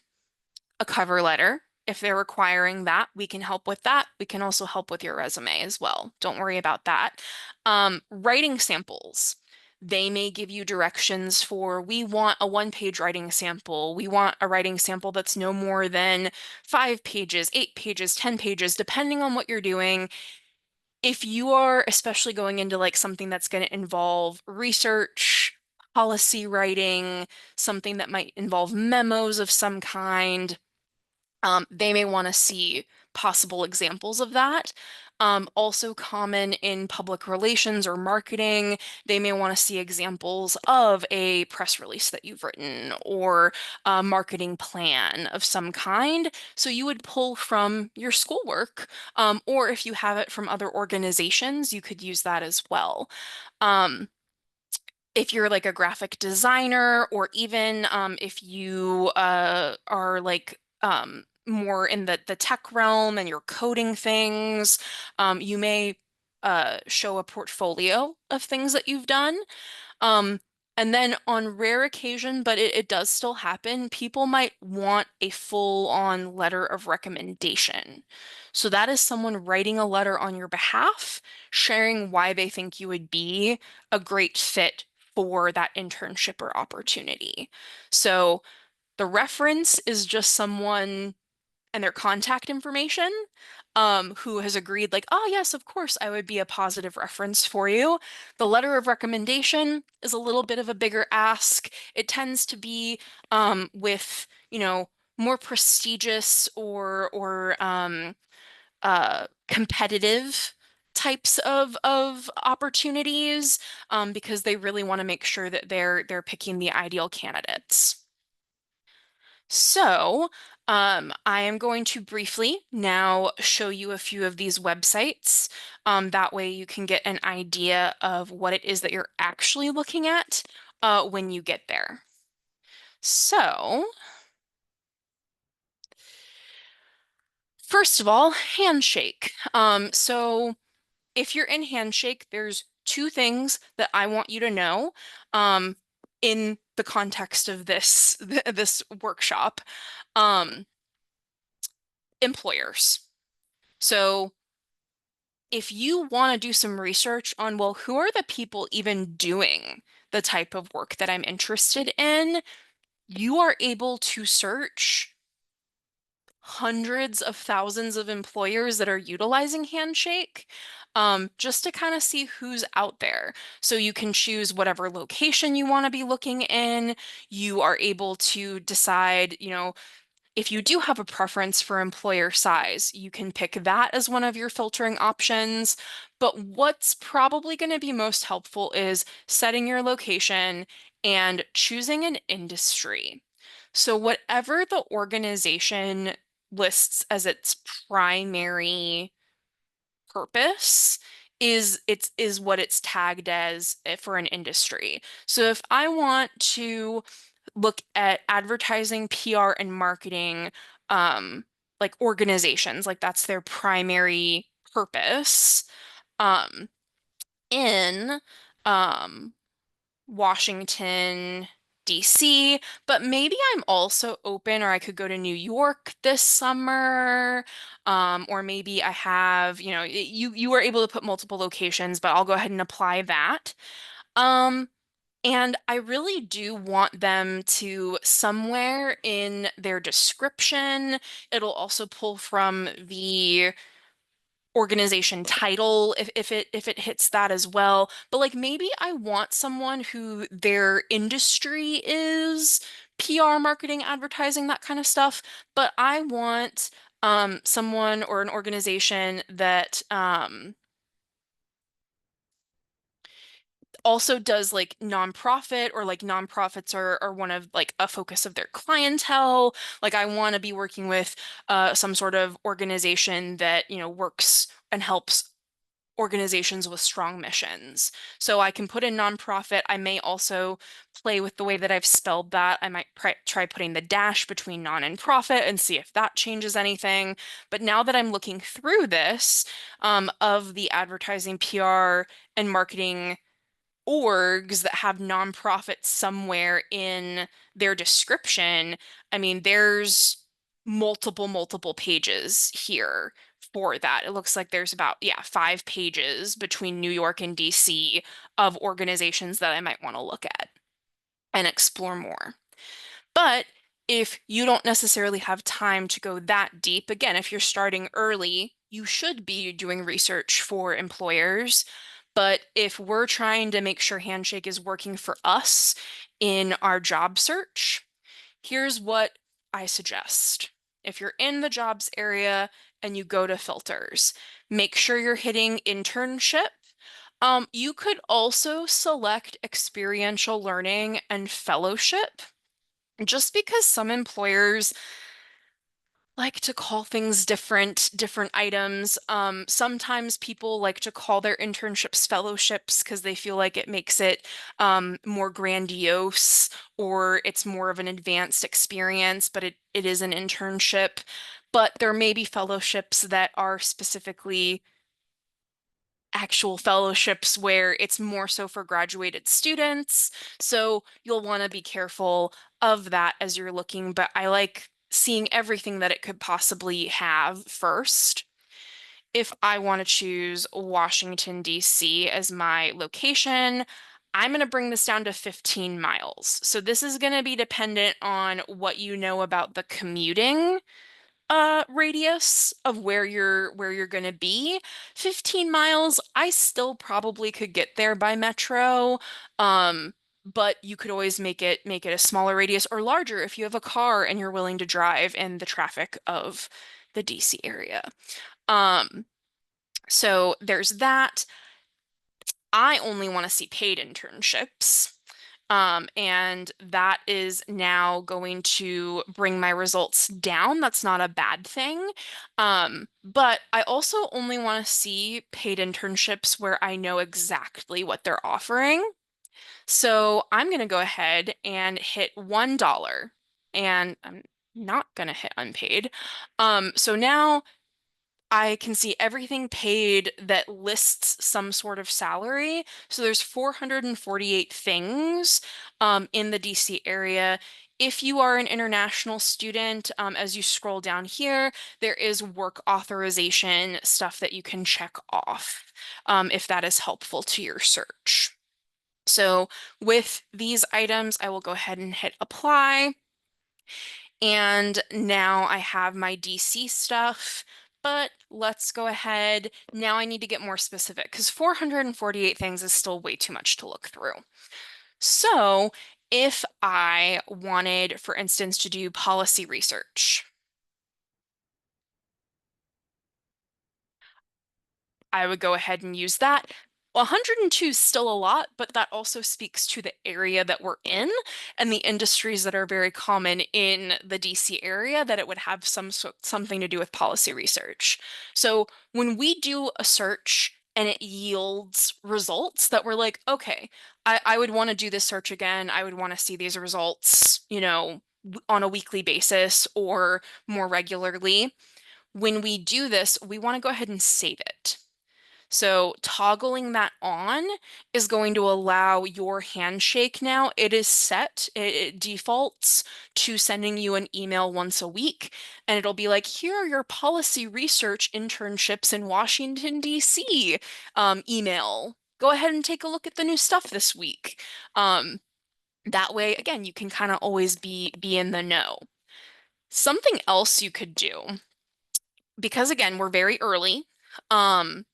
a cover letter. If they're requiring that, we can help with that. We can also help with your resume as well. Don't worry about that. Writing samples. They may give you directions for, we want a one-page writing sample. We want a writing sample that's no more than 5 pages, 8 pages, 10 pages, depending on what you're doing. If you are especially going into like something that's going to involve research, policy writing, something that might involve memos of some kind, they may want to see possible examples of that. Also common in public relations or marketing, they may want to see examples of a press release that you've written or a marketing plan of some kind. So you would pull from your schoolwork, or if you have it from other organizations, you could use that as well. Um, if you're like a graphic designer or even if you are like more in the tech realm and you're coding things, you may show a portfolio of things that you've done. Um, and then on rare occasion, but it does still happen, people might want a full-on letter of recommendation. So that is someone writing a letter on your behalf, sharing why they think you would be a great fit for that internship or opportunity. So the reference is just someone and their contact information, who has agreed, like, oh, yes, of course, I would be a positive reference for you. The letter of recommendation is a little bit of a bigger ask. It tends to be with, more prestigious or competitive types of opportunities, because they really want to make sure that they're picking the ideal candidates. So, I am going to briefly now show you a few of these websites. That way you can get an idea of what it is that you're actually looking at when you get there. So, first of all, Handshake. So if you're in Handshake, there's two things that I want you to know in the context of this workshop. Um, Employers. So if you want to do some research on, well, who are the people even doing the type of work that I'm interested in, you are able to search hundreds of thousands of employers that are utilizing Handshake, just to kind of see who's out there. So you can choose whatever location you want to be looking in. You are able to decide, If you do have a preference for employer size, you can pick that as one of your filtering options. But what's probably going to be most helpful is setting your location and choosing an industry. So, whatever the organization lists as its primary purpose is what it's tagged as for an industry. So if I want to look at advertising, PR, and marketing, um, like organizations, like that's their primary purpose, um, in um, Washington, DC, but maybe I'm also open, or I could go to New York this summer, or maybe I have, you are able to put multiple locations, but I'll go ahead and apply that. Um, and I really do want them to somewhere in their description, it'll also pull from the organization title if it hits that as well. But like maybe I want someone who their industry is PR, marketing, advertising, that kind of stuff. But I want someone or an organization that also does like nonprofit, or like nonprofits are one of like a focus of their clientele. Like I want to be working with some sort of organization that, works and helps organizations with strong missions. So I can put in nonprofit. I may also play with the way that I've spelled that. I might try putting the dash between non and profit and see if that changes anything. But now that I'm looking through this, of the advertising, PR, and marketing orgs that have nonprofits somewhere in their description, I mean, there's multiple pages here for that. It looks like there's about, yeah, 5 pages between New York and DC of organizations that I might want to look at and explore more. But if you don't necessarily have time to go that deep, again, if you're starting early, you should be doing research for employers. But if we're trying to make sure Handshake is working for us in our job search, here's what I suggest. If you're in the jobs area and you go to filters, make sure you're hitting internship. You could also select experiential learning and fellowship, just because some employers like to call things different items. Sometimes people like to call their internships fellowships because they feel like it makes it more grandiose, or it's more of an advanced experience, but it is an internship. But there may be fellowships that are specifically actual fellowships where it's more so for graduated students. So you'll want to be careful of that as you're looking, but I like seeing everything that it could possibly have first. If I want to choose Washington, D.C. as my location, I'm going to bring this down to 15 miles. So this is going to be dependent on what you know about the commuting radius of where you're going to be. 15 miles, I still probably could get there by metro. Um, but you could always make it a smaller radius or larger if you have a car and you're willing to drive in the traffic of the DC area. Um, so there's that. I only want to see paid internships. And that is now going to bring my results down. That's not a bad thing. But I also only want to see paid internships where I know exactly what they're offering. So I'm going to go ahead and hit $1, and I'm not going to hit unpaid. So now I can see everything paid that lists some sort of salary. So there's 448 things in the DC area. If you are an international student, as you scroll down here, there is work authorization stuff that you can check off, if that is helpful to your search. So with these items, I will go ahead and hit apply. And now I have my DC stuff, but let's go ahead. Now I need to get more specific because 448 things is still way too much to look through. So If I wanted, for instance, to do policy research, I would go ahead and use that. 102 is still a lot, but that also speaks to the area that we're in and the industries that are very common in the DC area, that it would have something to do with policy research. So when we do a search and it yields results that we're like, okay, I would want to do this search again. I would want to see these results, on a weekly basis or more regularly. When we do this, we want to go ahead and save it. So toggling that on is going to allow your handshake now. It is set, it defaults to sending you an email once a week, and it'll be like, here are your policy research internships in Washington, D.C. Email. Go ahead and take a look at the new stuff this week. That way, again, you can kind of always be in the know. Something else you could do, because again, we're very early. Um,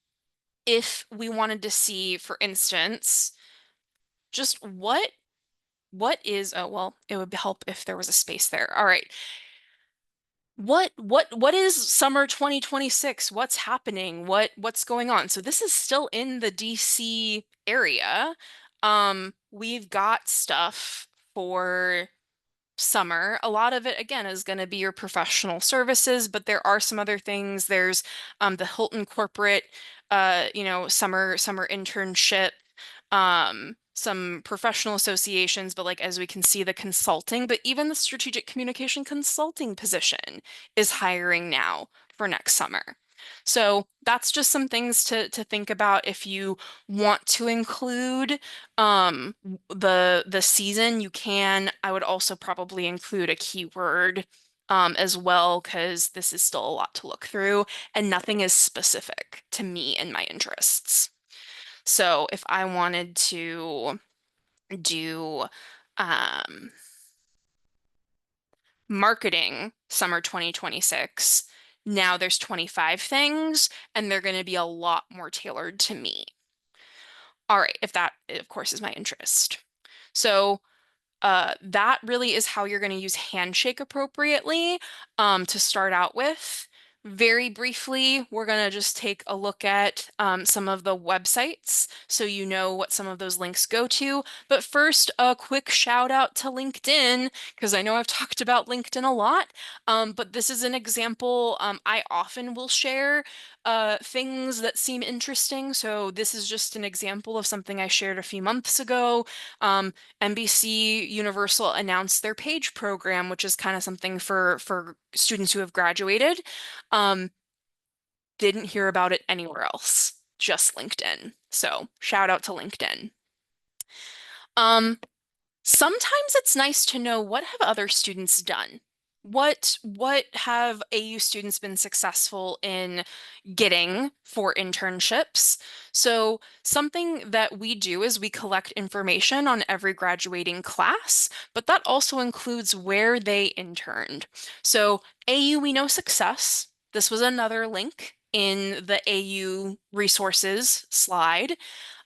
if we wanted to see, for instance, just what is, oh well, it would help if there was a space there. All right. What is summer 2026? What's happening? What's going on? So this is still in the DC area. We've got stuff for summer. A lot of it, again, is going to be your professional services, but there are some other things. There's the Hilton corporate, summer internship, some professional associations, but like as we can see, the consulting, but even the strategic communication consulting position is hiring now for next summer. So that's just some things to think about if you want to include the season. You can. I would also probably include a keyword as well, because this is still a lot to look through and nothing is specific to me and my interests. So if I wanted to do um, marketing summer 2026, now there's 25 things and they're going to be a lot more tailored to me. All right, if that, of course, is my interest. So that really is how you're going to use Handshake appropriately to start out with. Very briefly, we're going to just take a look at some of the websites so you know what some of those links go to. But first, a quick shout out to LinkedIn, because I know I've talked about LinkedIn a lot, but this is an example. I often will share things that seem interesting. So this is just an example of something I shared a few months ago. NBC Universal announced their page program, which is kind of something for students who have graduated. Um, didn't hear about it anywhere else, just LinkedIn. So shout out to LinkedIn. Um, Sometimes it's nice to know, what have other students done? What have AU students been successful in getting for internships? So something that we do is we collect information on every graduating class, but that also includes where they interned. So AU We Know Success. This was another link in the AU resources slide.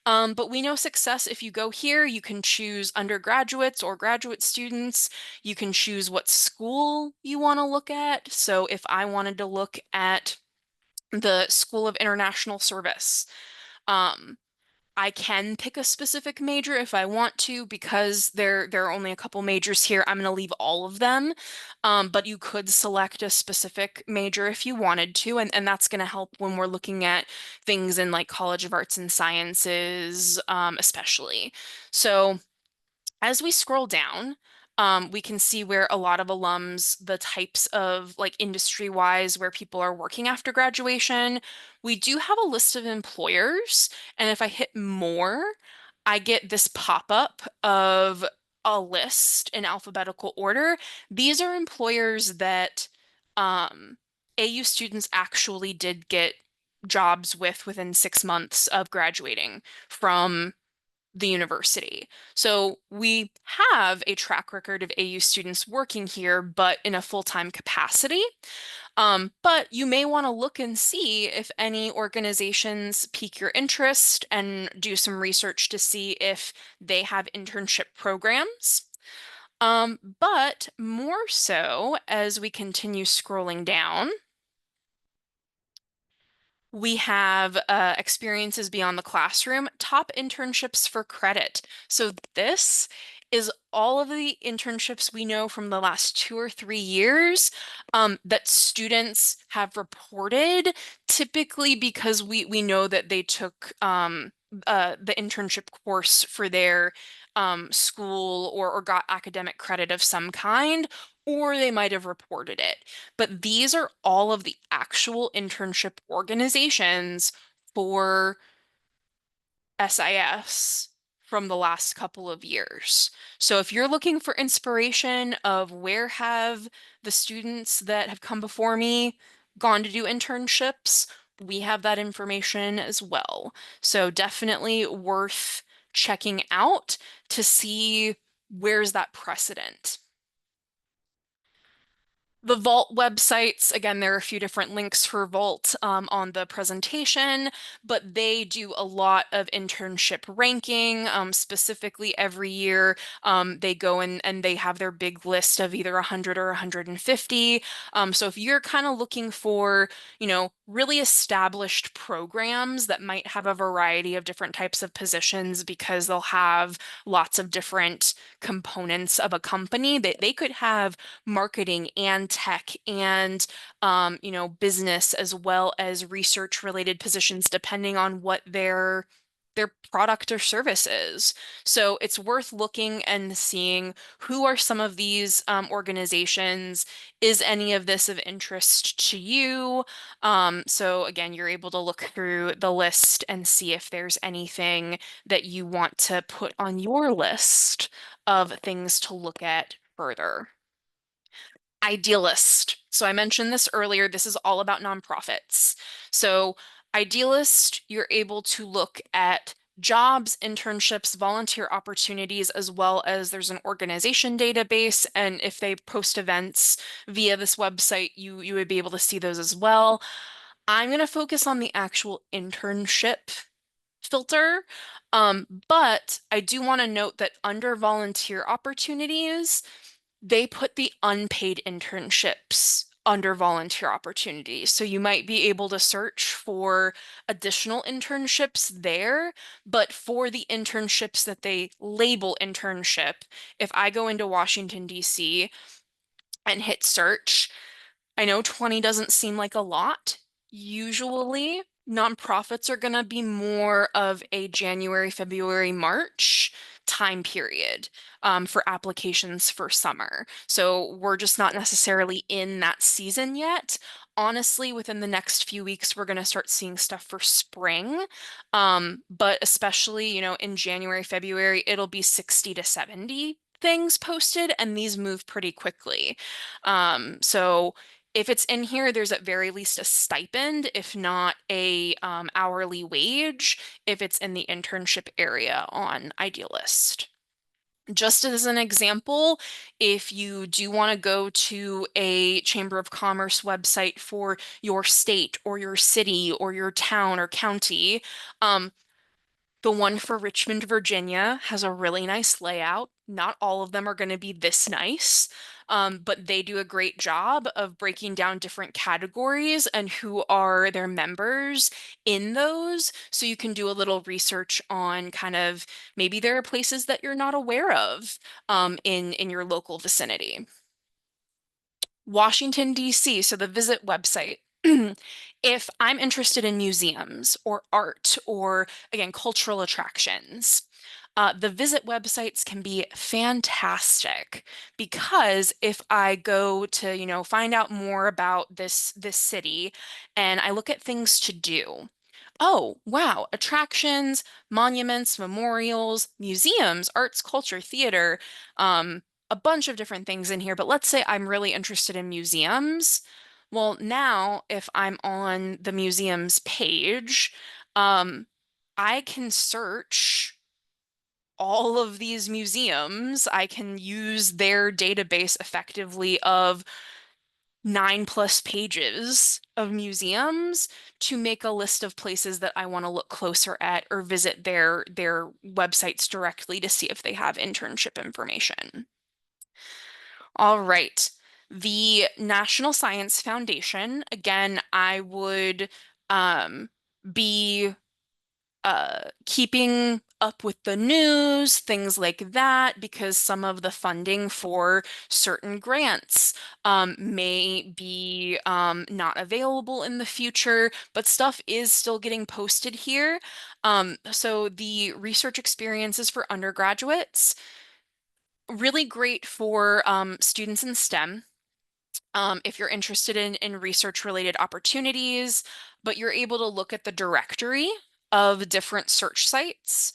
But We Know Success, if you go here, you can choose undergraduates or graduate students. You can choose what school you want to look at. So if I wanted to look at the School of International Service, um, I can pick a specific major if I want to, because there are only a couple majors here. I'm going to leave all of them, but you could select a specific major if you wanted to, and that's going to help when we're looking at things in like College of Arts and Sciences, especially. So as we scroll down, we can see where a lot of alums, the types of like industry-wise where people are working after graduation. We do have a list of employers, and if I hit more, I get this pop-up of a list in alphabetical order. These are employers that AU students actually did get jobs with within 6 months of graduating from the university. So we have a track record of AU students working here, but in a full-time capacity. But you may want to look and see if any organizations pique your interest and do some research to see if they have internship programs. But more so as we continue scrolling down, we have experiences beyond the classroom, top internships for credit. So this is all of the internships we know from the last 2 or 3 years that students have reported, typically because we know that they took the internship course for their school or got academic credit of some kind, or they might have reported it. But these are all of the actual internship organizations for SIS from the last couple of years. So if you're looking for inspiration of where have the students that have come before me gone to do internships, we have that information as well. So definitely worth checking out to see where's that precedent. The Vault websites, again, there are a few different links for Vault on the presentation, but they do a lot of internship ranking. Specifically, every year they go in and they have their big list of either 100 or 150. So if you're kind of looking for, really established programs that might have a variety of different types of positions because they'll have lots of different components of a company, that they could have marketing and tech and business as well as research related positions depending on what their product or service is. So it's worth looking and seeing who are some of these organizations. Is any of this of interest to you? So again, you're able to look through the list and see if there's anything that you want to put on your list of things to look at further. Idealist. So I mentioned this earlier. This is all about nonprofits. So, Idealist, you're able to look at jobs, internships, volunteer opportunities, as well as there's an organization database. And if they post events via this website, you would be able to see those as well. I'm going to focus on the actual internship filter. But I do want to note that under volunteer opportunities, they put the unpaid internships under volunteer opportunities. So you might be able to search for additional internships there, but for the internships that they label internship, if I go into Washington, D.C. and hit search, I know 20 doesn't seem like a lot. Usually, nonprofits are going to be more of a January, February, March time period for applications for summer. So we're just not necessarily in that season yet. Honestly, within the next few weeks, we're going to start seeing stuff for spring. But especially, in January, February, it'll be 60 to 70 things posted, and these move pretty quickly. So if it's in here, there's at very least a stipend, if not a hourly wage, if it's in the internship area on Idealist. Just as an example, if you do want to go to a Chamber of Commerce website for your state or your city or your town or county, um, the one for Richmond, Virginia has a really nice layout. Not all of them are going to be this nice, but they do a great job of breaking down different categories and who are their members in those. So you can do a little research on kind of maybe there are places that you're not aware of in your local vicinity. Washington, D.C., so the visit website. If I'm interested in museums or art or, again, cultural attractions, the visit websites can be fantastic because if I go to, find out more about this city and I look at things to do, oh, wow, attractions, monuments, memorials, museums, arts, culture, theater, a bunch of different things in here. But let's say I'm really interested in museums. Well, now if I'm on the museum's page, um, I can search all of these museums. I can use their database effectively of 9+ pages of museums to make a list of places that I want to look closer at or visit their websites directly to see if they have internship information. All right. The National Science Foundation, again, I would um, be keeping up with the news, things like that, because some of the funding for certain grants may be not available in the future, but stuff is still getting posted here. So the research experiences for undergraduates, really great for students in STEM. If you're interested in research related opportunities, but you're able to look at the directory of different search sites.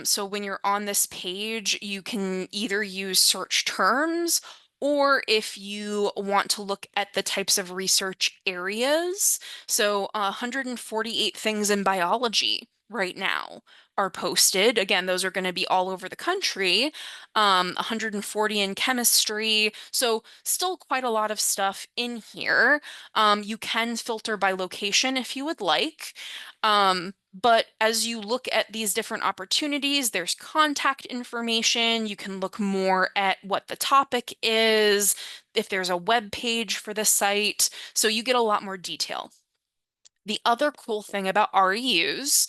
So when you're on this page, you can either use search terms, or if you want to look at the types of research areas. So 148 things in biology right now are posted. Again, those are going to be all over the country. 140 in chemistry. So still quite a lot of stuff in here. You can filter by location if you would like. But as you look at these different opportunities, there's contact information. You can look more at what the topic is, if there's a web page for the site. So you get a lot more detail. The other cool thing about REUs,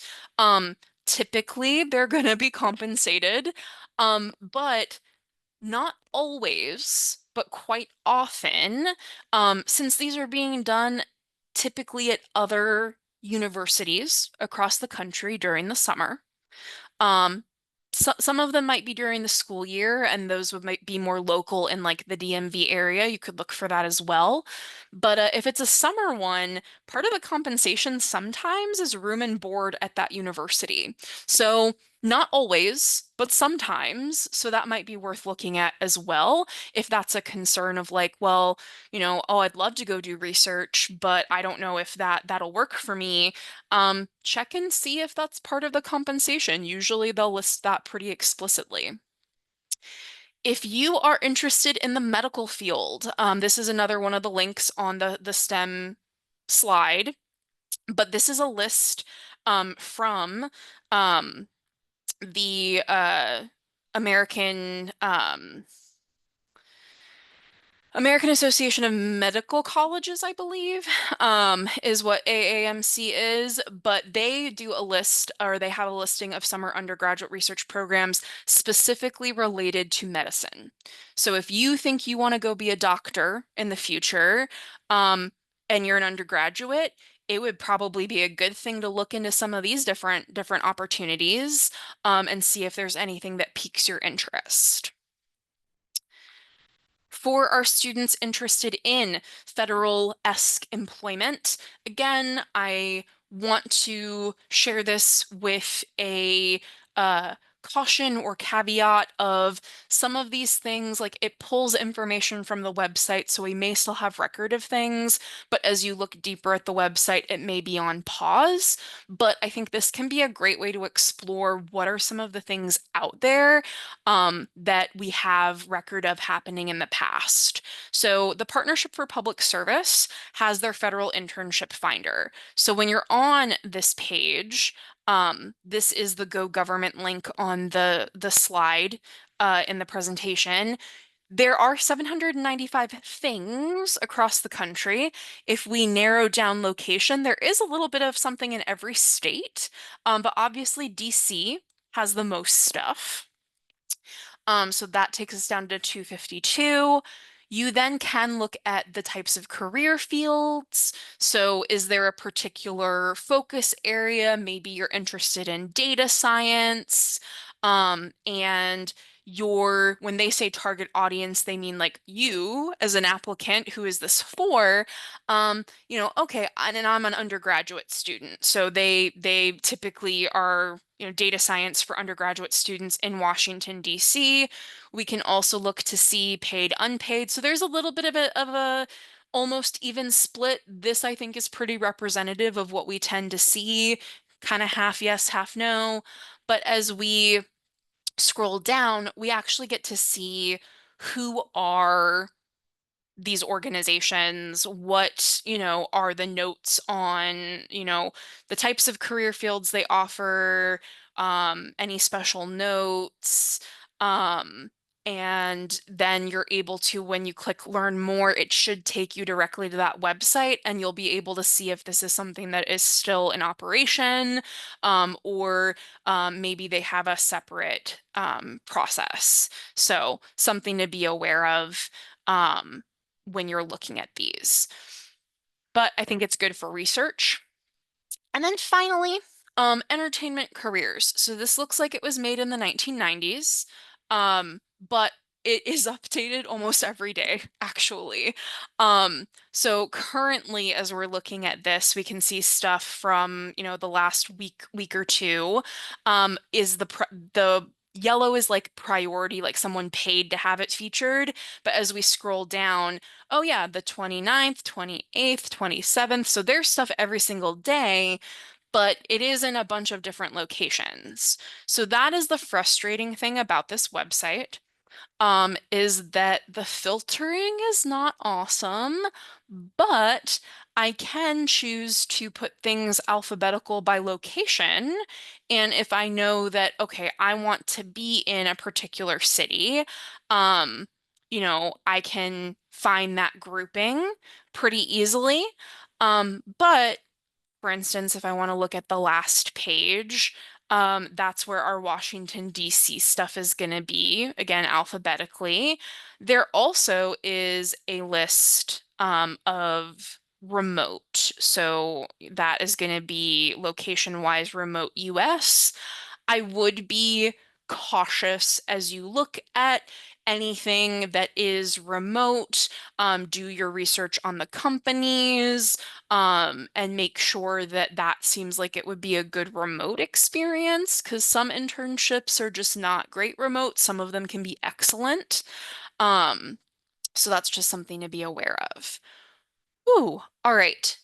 typically they're going to be compensated, but not always, but quite often, since these are being done typically at other universities across the country during the summer. Um, some of them might be during the school year, and those might be more local in like the DMV area. You could look for that as well. But if it's a summer one, part of the compensation sometimes is room and board at that university. So not always, but sometimes. So that might be worth looking at as well, if that's a concern of like, well, oh, I'd love to go do research, but I don't know if that'll work for me. Check and see if that's part of the compensation. Usually they'll list that pretty explicitly. If you are interested in the medical field, this is another one of the links on the STEM slide, but this is a list from um, the American American Association of Medical Colleges, I believe, is what AAMC is, but they do a list, or they have a listing of summer undergraduate research programs specifically related to medicine. So if you think you want to go be a doctor in the future, and you're an undergraduate, it would probably be a good thing to look into some of these different opportunities, and see if there's anything that piques your interest. For our students interested in federal-esque employment, again, I want to share this with a caution or caveat of some of these things, like it pulls information from the website, so we may still have record of things, but as you look deeper at the website, it may be on pause. But I think this can be a great way to explore what are some of the things out there that we have record of happening in the past. So the Partnership for Public Service has their federal internship finder. So when you're on this page, this is the Go Government link on the slide in the presentation. There are 795 things across the country. If we narrow down location, there is a little bit of something in every state, but obviously DC has the most stuff. So that takes us down to 252. You then can look at the types of career fields. So is there a particular focus area? Maybe you're interested in data science. And when they say target audience, they mean like you as an applicant, who is this for? Okay, and I'm an undergraduate student. So they typically are, data science for undergraduate students in Washington, D.C. We can also look to see paid, unpaid. So there's a little bit of a almost even split. This, I think, is pretty representative of what we tend to see, kind of half yes, half no. But as we scroll down, we actually get to see who are these organizations, what, are the notes on, the types of career fields they offer, any special notes, um, And then you're able to, when you click learn more, it should take you directly to that website and you'll be able to see if this is something that is still in operation, or maybe they have a separate process. So something to be aware of when you're looking at these. But I think it's good for research. And then finally, entertainment careers. So this looks like it was made in the 1990s, but it is updated almost every day, actually. So currently, as we're looking at this, we can see stuff from, the last week or two. Is the yellow is like priority, like someone paid to have it featured. But as we scroll down, oh yeah, the 29th, 28th, 27th. So there's stuff every single day, but it is in a bunch of different locations. So that is the frustrating thing about this website, is that the filtering is not awesome, but I can choose to put things alphabetical by location. And if I know that, okay, I want to be in a particular city, I can find that grouping pretty easily. But for instance, if I want to look at the last page, that's where our Washington, D.C. stuff is going to be, again, alphabetically. There also is a list of remote. So that is going to be location-wise remote US. I would be cautious as you look at anything that is remote. Do your research on the companies, and make sure that that seems like it would be a good remote experience, because some internships are just not great remote. Some of them can be excellent. Um, so that's just something to be aware of. Ooh, all right.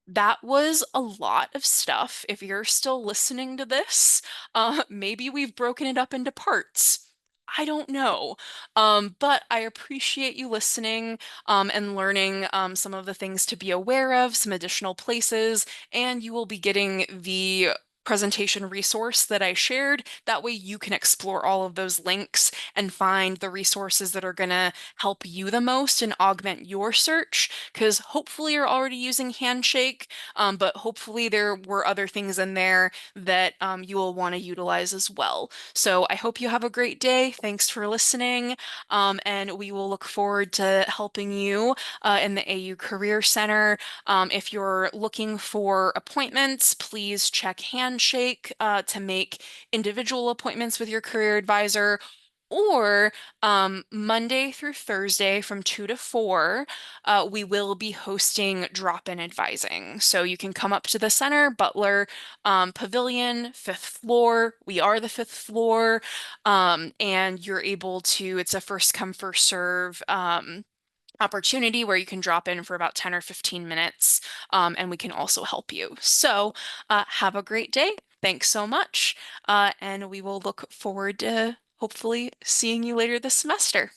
That was a lot of stuff. If you're still listening to this, maybe we've broken it up into parts. I don't know. But I appreciate you listening, and learning some of the things to be aware of, some additional places, and you will be getting the presentation resource that I shared. That way you can explore all of those links and find the resources that are going to help you the most and augment your search, because hopefully you're already using Handshake, but hopefully there were other things in there that you will want to utilize as well. So I hope you have a great day. Thanks for listening, and we will look forward to helping you in the AU Career Center. If you're looking for appointments, please check Handshake to make individual appointments with your career advisor. Or Monday through Thursday from 2 to 4, we will be hosting drop-in advising. So you can come up to the center, Butler Pavilion, fifth floor. We are the fifth floor. And you're able to, it's a first come, first serve opportunity where you can drop in for about 10 or 15 minutes, and we can also help you. So have a great day. Thanks so much. And we will look forward to hopefully seeing you later this semester.